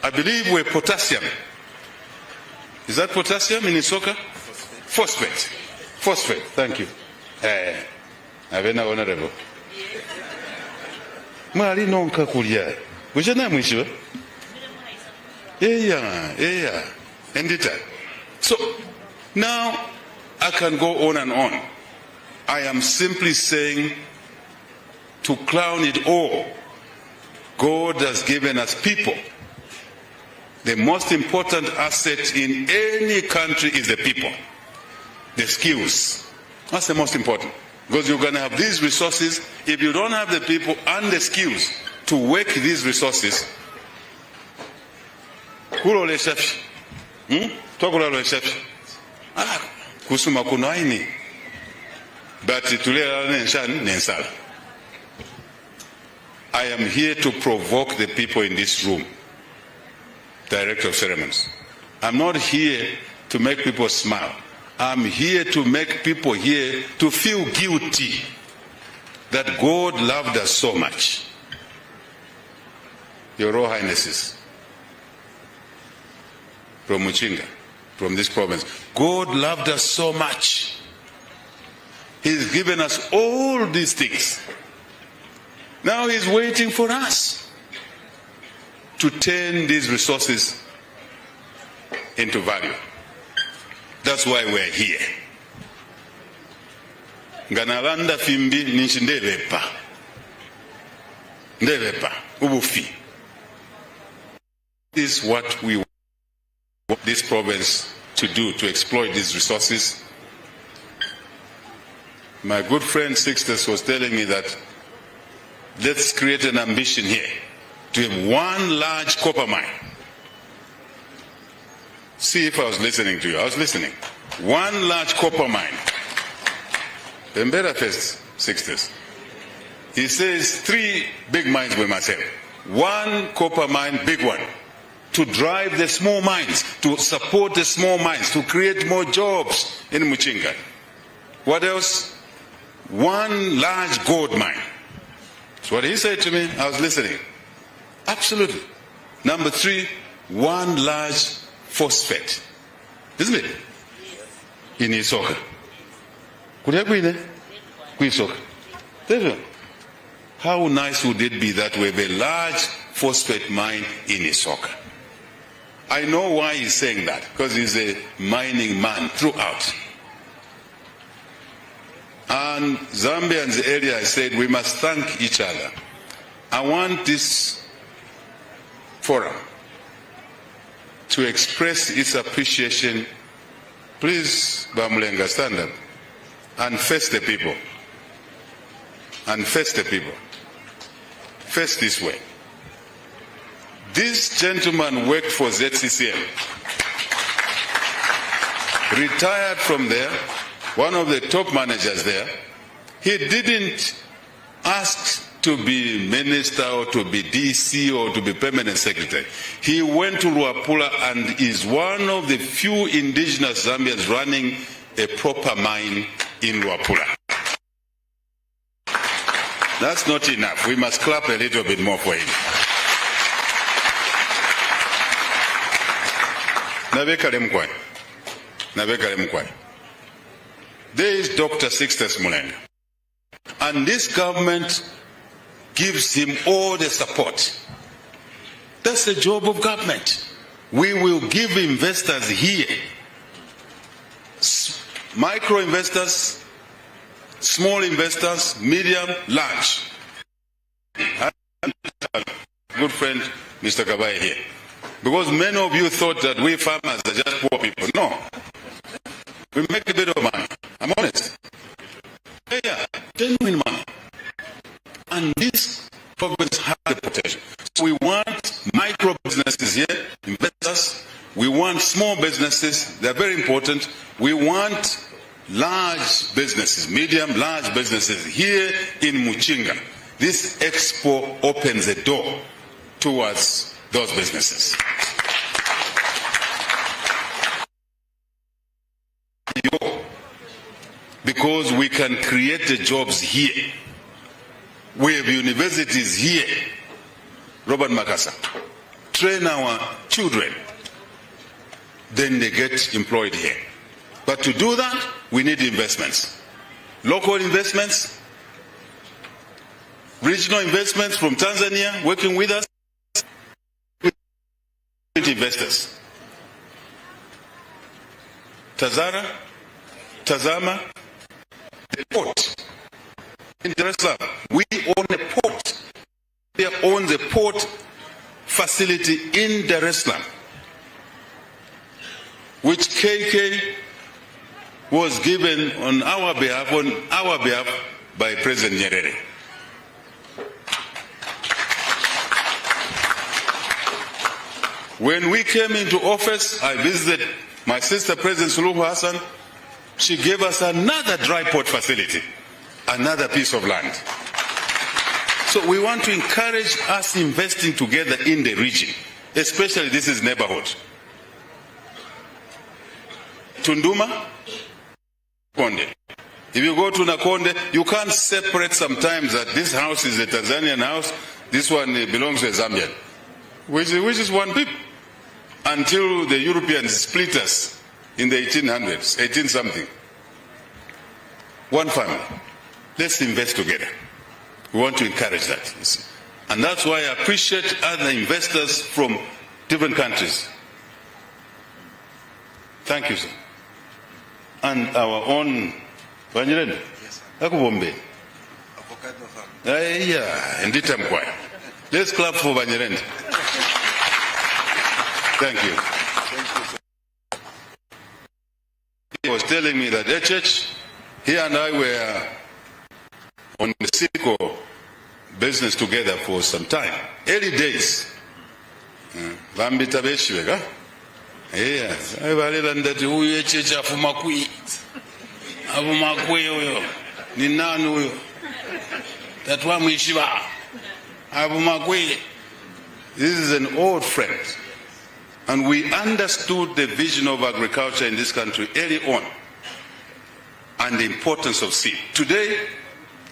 I believe we're potassium. Is that potassium in Isoka? Phosphate. Phosphate, thank you. Avena honorable. Mali nonka kulia. Ujana mwisho? Yeah. Endita. So, now I can go on and on. I am simply saying, to crown it all, God has given us people. The most important asset in any country is the people, the skills. That's the most important. Because you're going to have these resources. If you don't have the people and the skills to work these resources, kusuma kunaini, but I am here to provoke the people in this room. Director of Ceremonies. I'm not here to make people smile. I'm here to make people here to feel guilty that God loved us so much. Your Royal Highnesses, from Muchinga, from this province, God loved us so much. He's given us all these things. Now He's waiting for us to turn these resources into value. That's why we're here. Nganalanda fimbi ninchi ndevepa. Ndevepa, ubufi. This is what we want this province to do, to exploit these resources. My good friend Sixtus was telling me that let's create an ambition here to have one large copper mine. See if I was listening to you. I was listening. One large copper mine. Mbera first, Sixtus. He says 3 big mines we must have. One copper mine, big one, to drive the small mines, to support the small mines, to create more jobs in Muchinga. What else? One large gold mine. That's what he said to me. I was listening. Absolutely. Number 3, one large phosphate. Isn't it? In Isoka. How nice would it be that we have a large phosphate mine in Isoka? I know why he's saying that, because he's a mining man throughout. And Zambia and the area, I said, we must thank each other. I want this forum to express its appreciation. Please, Bamulenga, stand up and face the people. And face the people. Face this way. This gentleman worked for ZCCM. Retired from there, one of the top managers there. He didn't ask to be minister or to be DC or to be permanent secretary. He went to Luapula and is one of the few indigenous Zambians running a proper mine in Luapula. That's not enough. We must clap a little bit more for him. There is Dr. Sixtus Mulenga. And this government gives him all the support. That's the job of government. We will give investors here, micro investors, small investors, medium, large. Good friend, Mr. Kabai here. Because many of you thought that we farmers are just poor people. No. We make a bit of money. I'm honest. Yeah, genuine money. And this province has the potential. So we want micro businesses here, investors. We want small businesses. They're very important. We want large businesses, medium, large businesses here in Muchinga. This expo opens a door towards those businesses. Because we can create the jobs here. We have universities here. Robert Makasa. Train our children. Then they get employed here. But to do that, we need investments. Local investments, regional investments from Tanzania working with us, investors. Tazama, the port in Dar es Salaam. We own a port. We own the port facility in Dar es Salaam, which KK was given on our behalf by President Nyerere. When we came into office, I visited my sister, President Suluhu Hassan. She gave us another dry port facility, another piece of land. So we want to encourage us investing together in the region, especially this is neighborhood. Tunduma, Konde. If you go to Nakonde, you can't separate sometimes that this house is a Tanzanian house, this one belongs to a Zambian, which is one people. Until the Europeans split us in the 1800s, 18 something. One family. Let's invest together. We want to encourage that. You see. And that's why I appreciate other investors from different countries. Thank you, sir. And our own Banyirende. Yes, sir. Yeah, and let's clap for Banyirende. Thank you. He was telling me that HH, he and I were on the Cisco business together for some time. Early days. Vambita Beshwega. Yes. I valid that we HH Afumakui. Afumakui, Ninanu. That one we Shiva. Afumakui. This is an old friend. And we understood the vision of agriculture in this country early on and the importance of seed. Today,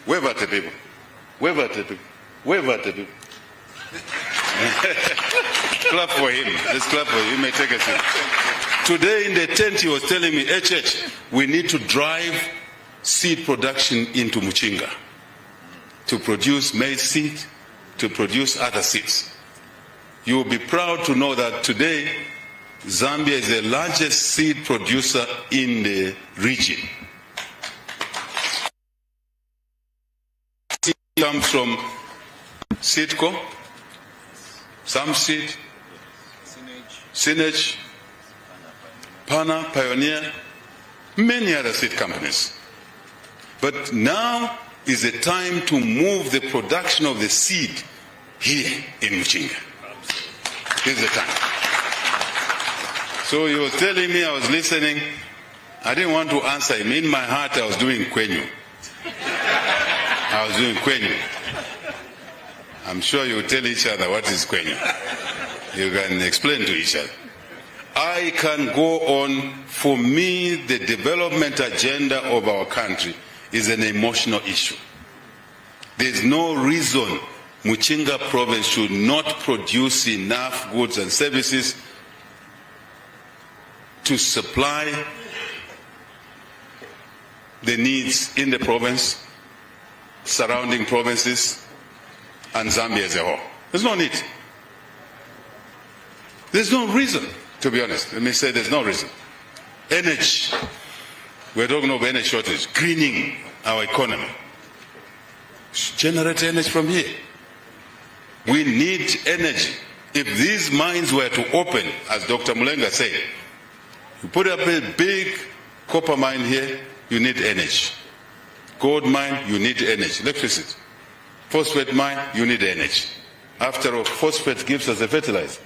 wave at the people. Wave at the people. Wave at the people. Clap for him. Let's clap for him. You may take a seat. Today in the tent he was telling me, HH, we need to drive seed production into Muchinga to produce maize seed, to produce other seeds. You will be proud to know that today Zambia is the largest seed producer in the region. Seed comes from Seedco, some seed, Sinage, Pana, Pioneer, many other seed companies. But now is the time to move the production of the seed here in Muchinga. This is the time. So he was telling me, I was listening. I didn't want to answer him. In my heart, I was doing Kwenyu. I was doing Kwenyu. I'm sure you will tell each other what is Kwenyu. You can explain to each other. I can go on. For me, the development agenda of our country is an emotional issue. There's no reason Muchinga Province should not produce enough goods and services to supply the needs in the province, surrounding provinces, and Zambia as a whole. There's no need. There's no reason, to be honest. Let me say there's no reason. Energy. We're talking of energy shortage, greening our economy. Generate energy from here. We need energy. If these mines were to open, as Dr. Mulenga said, you put up a big copper mine here, you need energy. Gold mine, you need energy, electricity. Phosphate mine, you need energy. After all, phosphate gives us a fertilizer.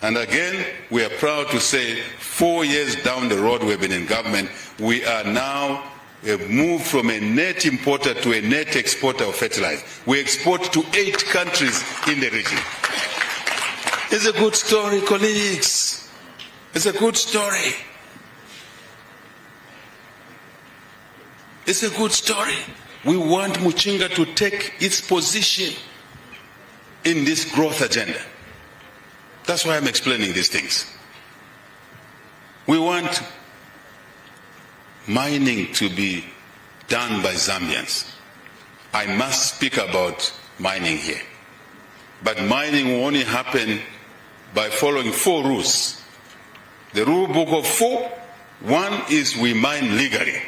And again, we are proud to say 4 years down the road we've been in government, we are now moved from a net importer to a net exporter of fertilizer. We export to 8 countries in the region. It's a good story, colleagues. It's a good story. It's a good story. We want Muchinga to take its position in this growth agenda. That's why I'm explaining these things. We want mining to be done by Zambians. I must speak about mining here. But mining will only happen by following 4 rules. The rule book of 4, 1 is we mine legally.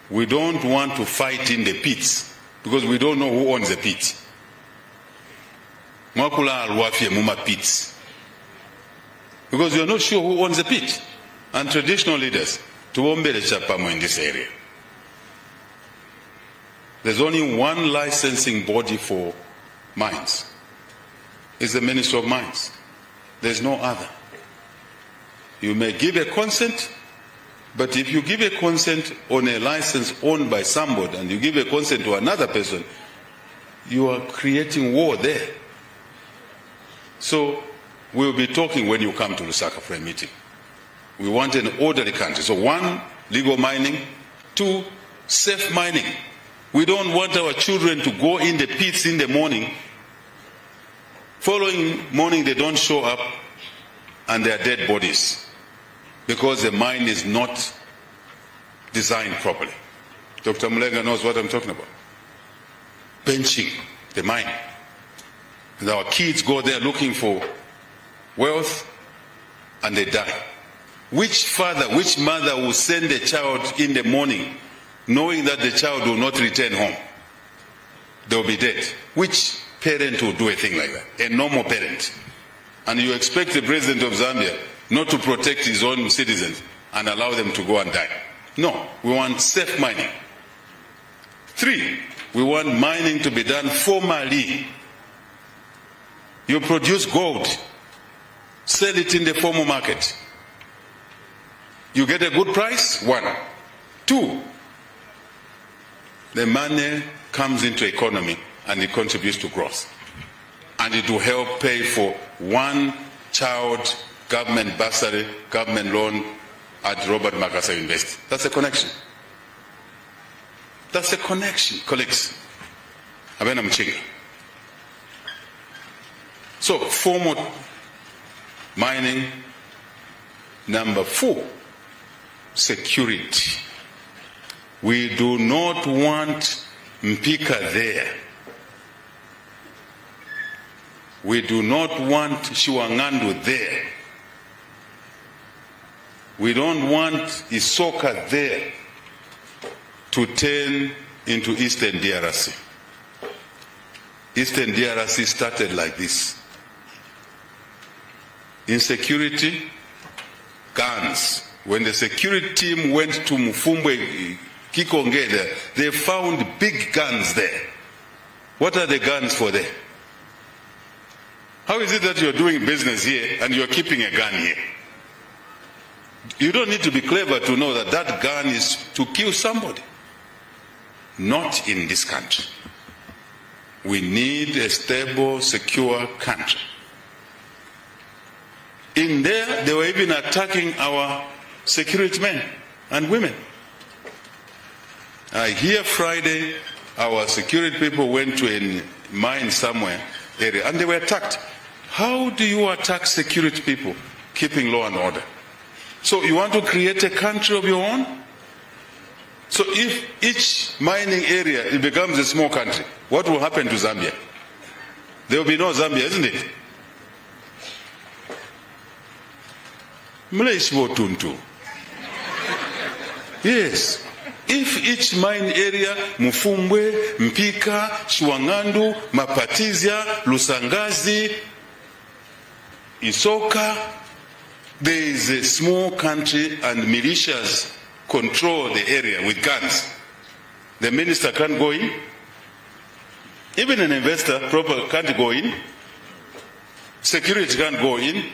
We don't want to fight in the pits because we don't know who owns the pit. Pits. Because we are not sure who owns the pit. And traditional leaders, in this area. There's only one licensing body for mines. It's the Ministry of Mines. There's no other. You may give a consent, but if you give a consent on a license owned by somebody and you give a consent to another person, you are creating war there. So we'll be talking when you come to Lusaka for a meeting. We want an orderly country. So 1, legal mining. 2, safe mining. We don't want our children to go in the pits in the morning. Following morning, they don't show up and they are dead bodies because the mine is not designed properly. Dr. Mulenga knows what I'm talking about. Benching the mine. And our kids go there looking for wealth and they die. Which father, which mother will send a child in the morning knowing that the child will not return home? They will be dead. Which parent will do a thing like that? A normal parent. And you expect the president of Zambia not to protect his own citizens and allow them to go and die. No, we want safe mining. 3, we want mining to be done formally. You produce gold, sell it in the formal market. You get a good price, 1. 2, the money comes into the economy and it contributes to growth. And it will help pay for 1 child government bursary, government loan at Robert Makassar University. That's a connection. That's a connection, colleagues. Abena Muchinga. So, formal mining. Number 4, security. We do not want Mpika there. We do not want Shiwangandu there. We don't want Isoka there to turn into Eastern DRC. Eastern DRC started like this. Insecurity, guns. When the security team went to Mufumbwe, Kikonge there, they found big guns there. What are the guns for there? How is it that you're doing business here and you're keeping a gun here? You don't need to be clever to know that that gun is to kill somebody. Not in this country. We need a stable, secure country. In there, they were even attacking our security men and women. I hear Friday, our security people went to a mine somewhere area and they were attacked. How do you attack security people keeping law and order? So you want to create a country of your own? So if each mining area it becomes a small country, what will happen to Zambia? There will be no Zambia, isn't it? Yes. If each mine area, Mufumbwe, Mpika, Shiwangandu, Mapatizia, Lusangazi, Isoka, there is a small country and militias control the area with guns. The minister can't go in. Even an investor proper can't go in. Security can't go in.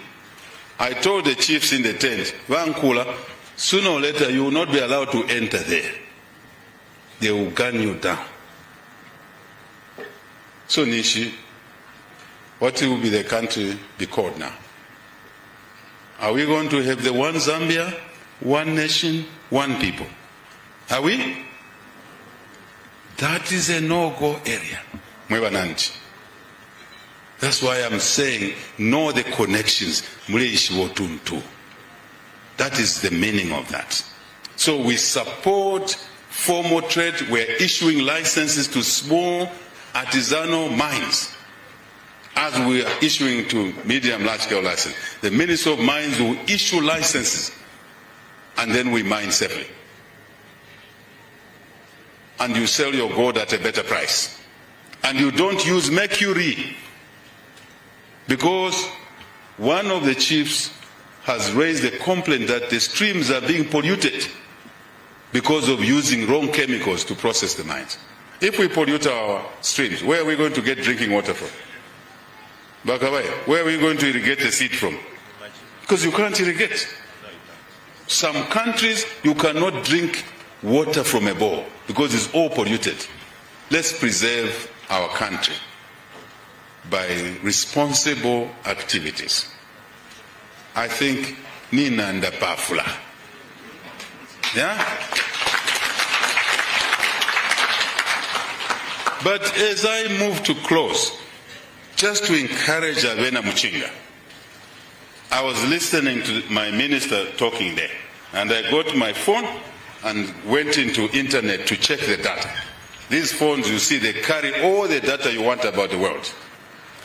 I told the chiefs in the tent, Vankula, sooner or later you will not be allowed to enter there. They will gun you down. So Nishi, what will be the country be called now? Are we going to have the one Zambia, one nation, one people? Are we? That is a no-go area. That's why I'm saying know the connections. That is the meaning of that. So we support formal trade. We're issuing licenses to small artisanal mines as we are issuing to medium large-scale licenses. The Ministry of Mines will issue licenses and then we mine safely. And you sell your gold at a better price. And you don't use mercury, because one of the chiefs has raised a complaint that the streams are being polluted because of using wrong chemicals to process the mines. If we pollute our streams, where are we going to get drinking water from? Bakawai, where are we going to irrigate the seed from? Because you can't irrigate. Some countries, you cannot drink water from a bowl because it's all polluted. Let's preserve our country by responsible activities. I think ninanda pafula. Yeah? But as I move to close, just to encourage Avena Muchinga, I was listening to my minister talking there, and I got my phone and went into internet to check the data. These phones, you see, they carry all the data you want about the world.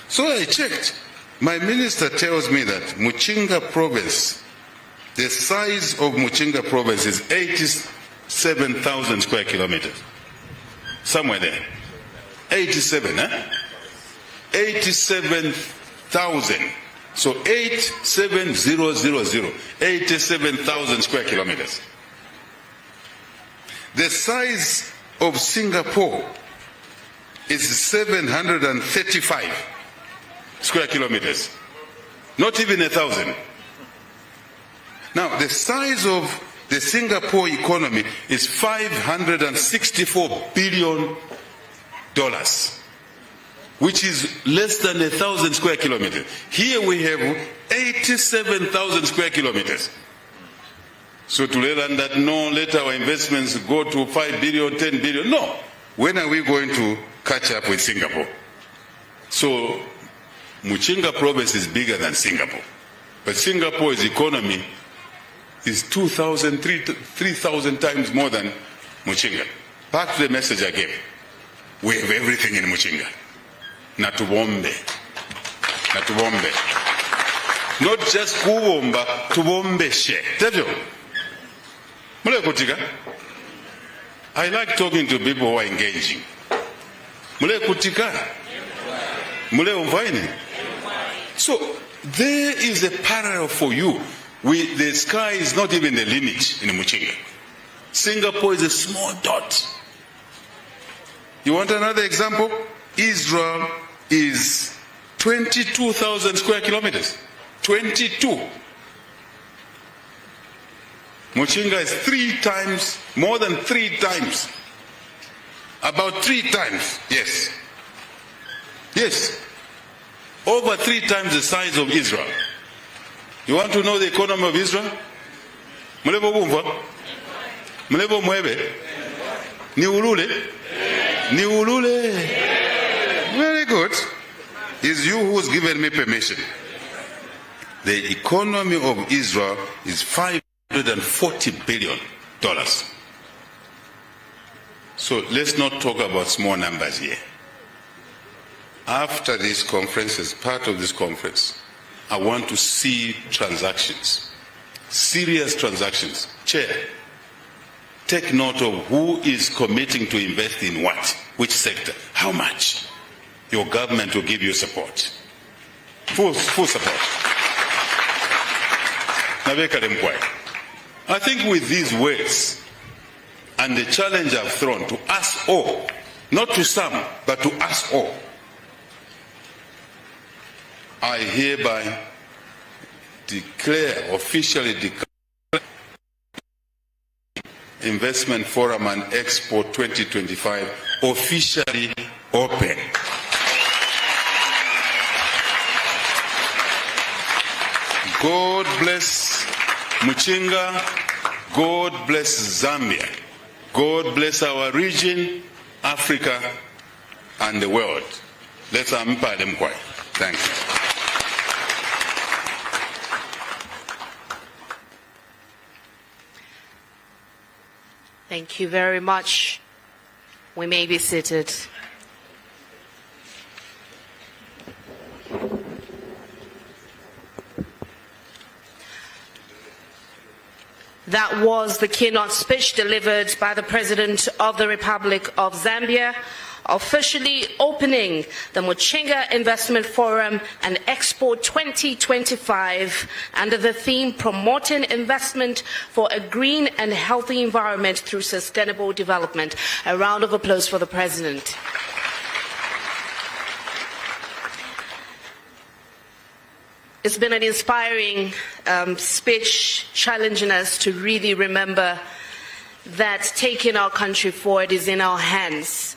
So I checked. My minister tells me that Muchinga Province, the size of Muchinga Province is 87,000 square kilometers. Somewhere there. 87, eh? 87,000. So 87,000, 87,000 square kilometers. The size of Singapore is 735 square kilometers. Not even 1,000. Now, the size of the Singapore economy is $564 billion, which is less than 1,000 square kilometers. Here we have 87,000 square kilometers. So to let that no, let our investments go to 5 billion, 10 billion. No. When are we going to catch up with Singapore? So Muchinga Province is bigger than Singapore. But Singapore's economy is 2,000, 3,000 times more than Muchinga. Back to the message I gave. We have everything in Muchinga. Natubombe. Natubombe. Not just kubomba, tubombe she. I like talking to people who are engaging. So there is a parallel for you. The sky is not even the limit in Muchinga. Singapore is a small dot. You want another example? Israel is 22,000 square kilometers. 22. Muchinga is 3 times, more than 3 times. About 3 times, yes. Yes. Over 3 times the size of Israel. You want to know the economy of Israel? Mulebo bumva? Mulebo mwebe? Niulule? Niulule? Very good. It's you who's given me permission. The economy of Israel is $540 billion. So let's not talk about small numbers here. After this conference, as part of this conference, I want to see transactions, serious transactions. Chair, take note of who is committing to invest in what, which sector, how much. Your government will give you support. Full support. I think with these words and the challenge I've thrown to us all, not to some, but to us all, I hereby officially declare Investment Forum and Expo 2025 officially open. God bless Muchinga. God bless Zambia. God bless our region, Africa, and the world. Let's ampa them quite. Thank you. Thank you very much. We may be seated. That was the keynote speech delivered by the President of the Republic of Zambia, officially opening the Muchinga Investment Forum and Expo 2025 under the theme Promoting Investment for a Green and Healthy Environment through Sustainable Development. A round of applause for the President. It's been an inspiring speech, challenging us to really remember that taking our country forward is in our hands.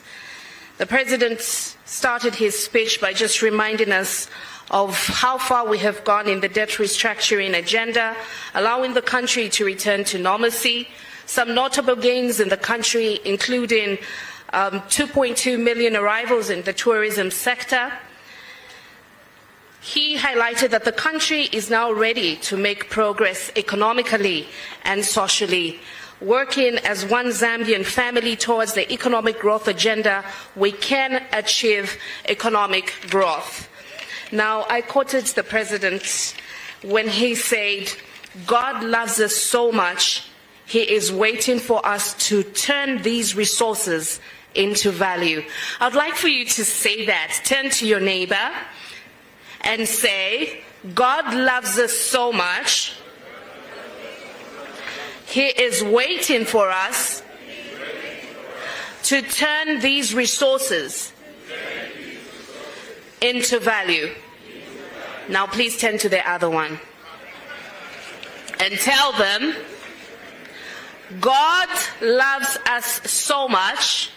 The President started his speech by just reminding us of how far we have gone in the debt restructuring agenda, allowing the country to return to normalcy. Some notable gains in the country, including 2.2 million arrivals in the tourism sector. He highlighted that the country is now ready to make progress economically and socially. Working as one Zambian family towards the economic growth agenda, we can achieve economic growth. Now, I quoted the President when he said, God loves us so much, He is waiting for us to turn these resources into value. I'd like for you to say that. Turn to your neighbor and say, God loves us so much, He is waiting for us to turn these resources into value. Now please turn to the other one and tell them, God loves us so much,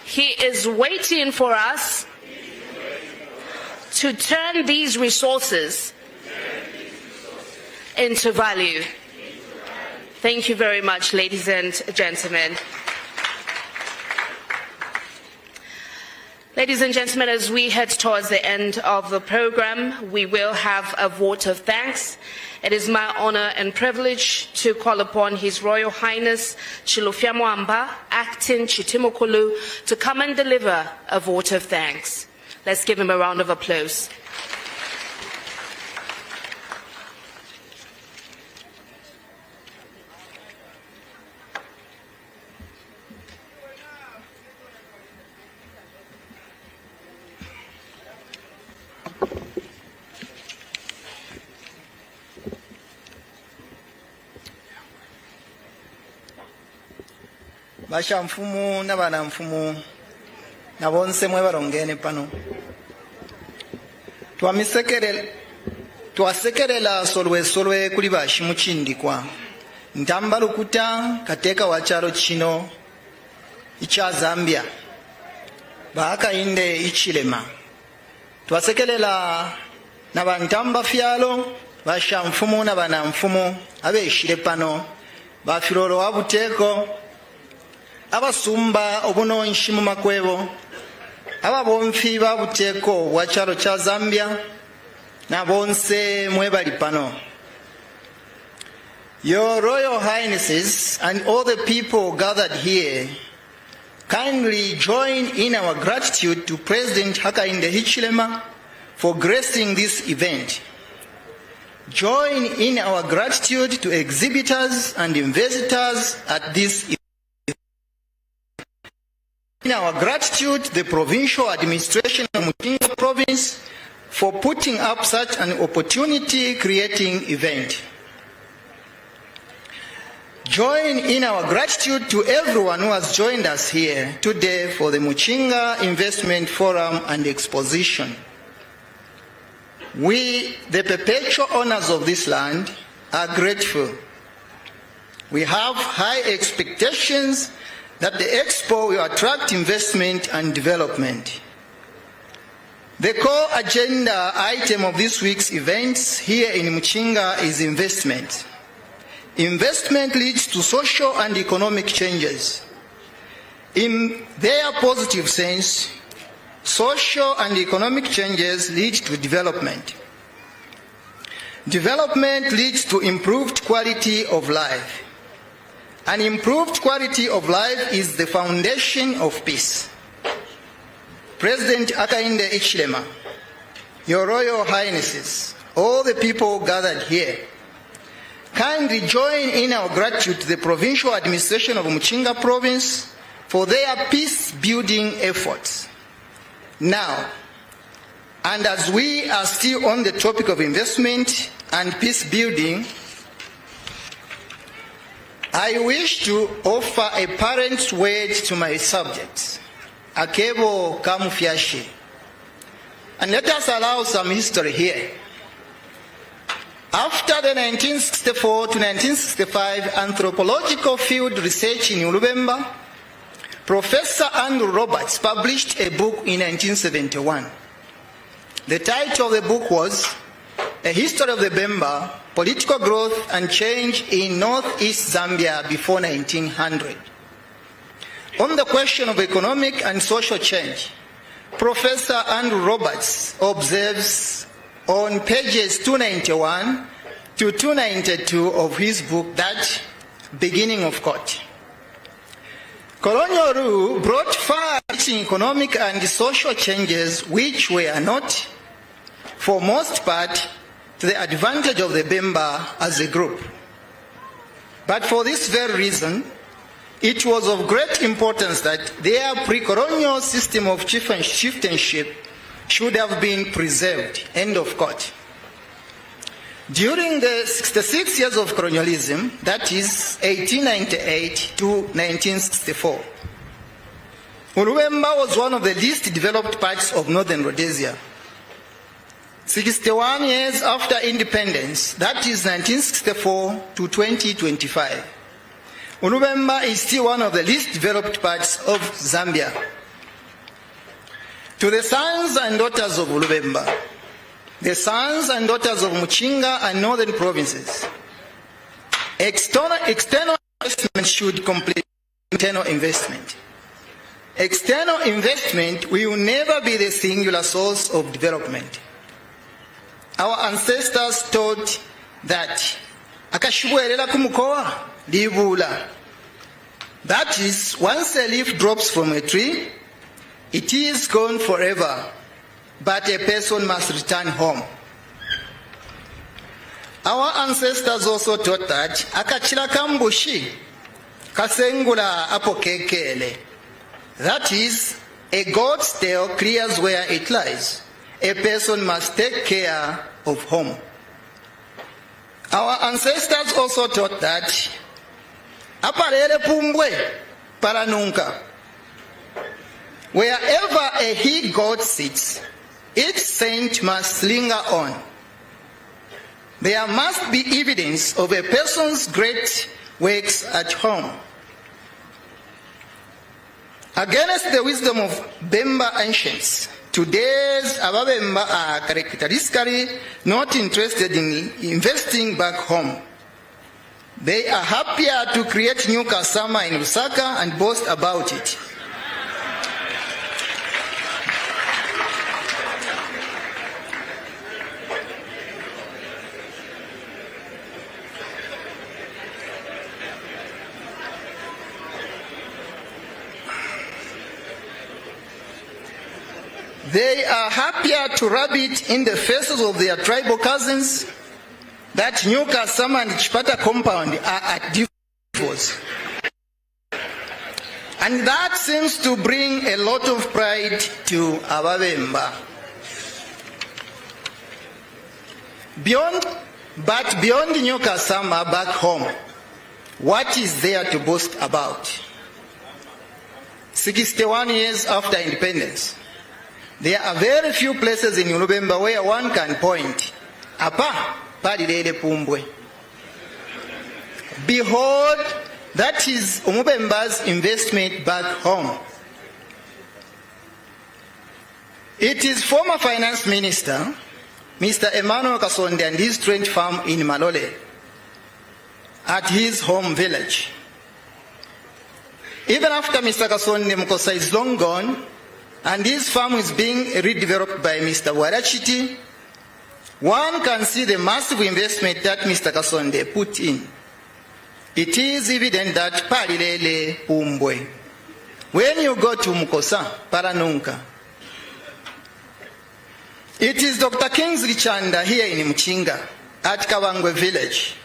He is waiting for us to turn these resources into value. Thank you very much, ladies and gentlemen. Ladies and gentlemen, as we head towards the end of the program, we will have a vote of thanks. It is my honor and privilege to call upon His Royal Highness Chilufya Mwamba, Acting Chitimukulu, to come and deliver a vote of thanks. Let's give him a round of applause. Basha mfumu na bana mfumu na bonse mwe barongene pano twasekerela solwe kuli bashi muchindikwa ntamba lukuta kateka wacharo chino icha Zambia Hakainde Hichilema twasekelela na bantamba fyalo basha mfumu na bana mfumu abeshire pano bafirolo wabuteko abasumba obunonshi mu makwebo ababonfi babuteko wacharo cha Zambia na bonse mwebali pano. Your Royal Highnesses and all the people gathered here, kindly join in our gratitude to President Hakainde Hichilema for gracing this event. Join in our gratitude to exhibitors and investors at this event. In our gratitude to the provincial administration of Muchinga Province for putting up such an opportunity-creating event. Join in our gratitude to everyone who has joined us here today for the Muchinga Investment Forum and Exposition. We, the perpetual owners of this land, are grateful. We have high expectations that the Expo will attract investment and development. The core agenda item of this week's events here in Muchinga is investment. Investment leads to social and economic changes. In their positive sense, social and economic changes lead to development. Development leads to improved quality of life. An improved quality of life is the foundation of peace. President Hakainde Hichilema, Your Royal Highnesses, all the people gathered here, kindly join in our gratitude to the provincial administration of Muchinga Province for their peace-building efforts. Now, and as we are still on the topic of investment and peace-building, I wish to offer a parent's word to my subjects, Akebo Kamufyashi. And let us allow some history here. After the 1964 to 1965 anthropological field research in Ulubemba, Professor Andrew Roberts published a book in 1971 The title of the book was A History of the Bemba, Political Growth and Change in Northeast Zambia Before 1900. On the question of economic and social change, Professor Andrew Roberts observes on pages 291 to 292 of his book that, beginning of quote, colonial rule brought far-reaching economic and social changes which were not, for most part, to the advantage of the Bemba as a group. But for this very reason, it was of great importance that their pre-colonial system of chieftainship should have been preserved. End of quote. During the 66 years of colonialism, that is 1898 to 1964, Ulubemba was one of the least developed parts of northern Rhodesia. 61 years after independence, that is 1964 to 2025, Ulubemba is still one of the least developed parts of Zambia. To the sons and daughters of Ulubemba, the sons and daughters of Muchinga and northern provinces, external investment should complete internal investment. External investment will never be the singular source of development. Our ancestors taught that akashibwerera kumukoa libula. That is, once a leaf drops from a tree, it is gone forever, but a person must return home. Our ancestors also taught that akachira kambushi kasengula apokekele. That is, a goat's tail clears where it lies. A person must take care of home. Our ancestors also taught that aparele pumbwe paranunka. Wherever a he-goat sits, its scent must linger on. There must be evidence of a person's great works at home. Against the wisdom of Bemba ancients, today's Ababemba are characteristically not interested in investing back home. They are happier to create new Kasama in Lusaka and boast about it. They are happier to rub it in the faces of their tribal cousins that New Kasama and Chipata compound are at divorce. And that seems to bring a lot of pride to Ababemba. Beyond New Kasama back home, what is there to boast about? 61 years after independence, there are very few places in Ulubemba where one can point. Apa, parilele pumbwe. Behold, that is Umubemba's investment back home. It is former finance minister, Mr. Emmanuel Kasonde, and his strange farm in Malole, at his home village. Even after Mr. Kasonde Mukosa is long gone, and his farm is being redeveloped by Mr. Warachiti, one can see the massive investment that Mr. Kasonde put in. It is evident that parilele pumbwe. When you go to Mukosa, paranunka. It is Dr. Kingsley Chanda here in Muchinga, at Kawangwe village.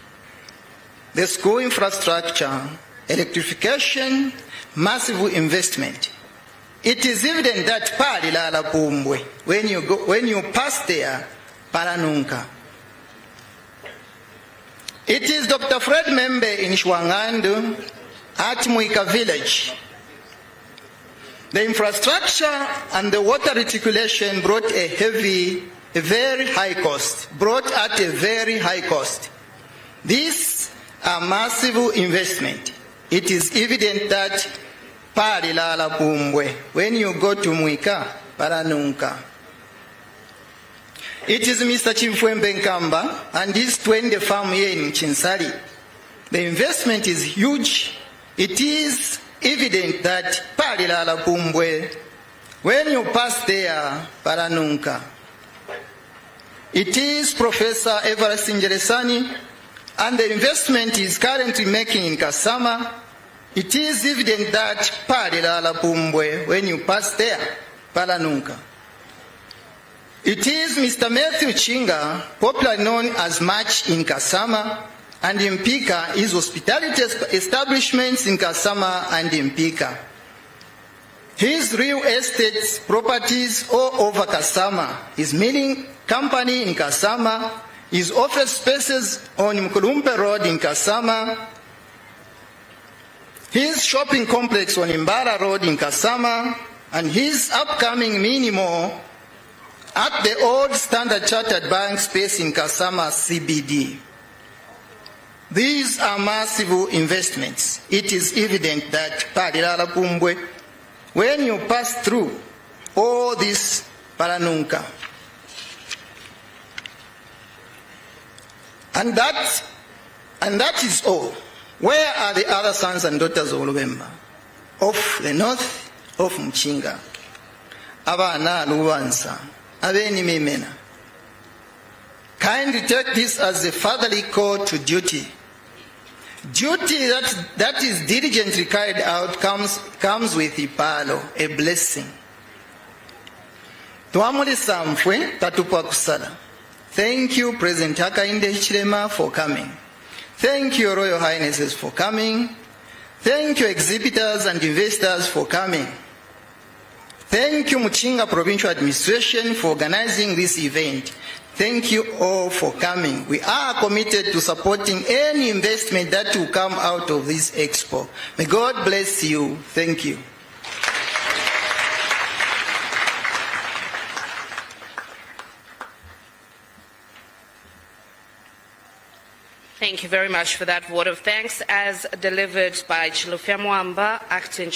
The school infrastructure, electrification, massive investment. It is evident that parilala pumbwe. When you pass there, paranunka. It is Dr. Fred Membe in Shwangandu at Muika village. The infrastructure and the water reticulation brought at a very high cost. These are massive investment. It is evident that parilala pumbwe. When you go to Muika, paranunka. It is Mr. Chimfwembe Nkamba and his 20 farm here in Chinsali. The investment is huge. It is evident that Palilala Pumbwe, when you pass there, Paranunka. It is Professor Everest Njeresani, and the investment is currently making in Kasama. It is evident that Palilala Pumbwe, when you pass there, Paranunka. It is Mr. Matthew Chinga, popularly known as Match in Kasama, and in Mpika, his hospitality establishments in Kasama and in Mpika. His real estate properties all over Kasama, his milling company in Kasama, his office spaces on Mkulumpe Road in Kasama, his shopping complex on Imbara Road in Kasama, and his upcoming mini mall at the old Standard Chartered Bank space in Kasama CBD. These are massive investments. It is evident that Palilala Pumbwe, when you pass through all this Paranunka, and that is all. Where are the other sons and daughters of Lubemba, of the north of Muchinga? Abana Luwansa, Abeni Mimena. Kindly take this as a fatherly call to duty. Duty that is diligently carried out comes with ipalo, a blessing. Twamulisa mfwe tatupa kusala. Thank you, President Hakainde Hichilema, for coming. Thank you, Royal Highnesses, for coming. Thank you, exhibitors and investors, for coming. Thank you, Muchinga Provincial Administration, for organizing this event. Thank you all for coming. We are committed to supporting any investment that will come out of this expo. May God bless you. Thank you. Thank you very much for that vote of thanks as delivered by Chilufya Mwamba, Acting Chief.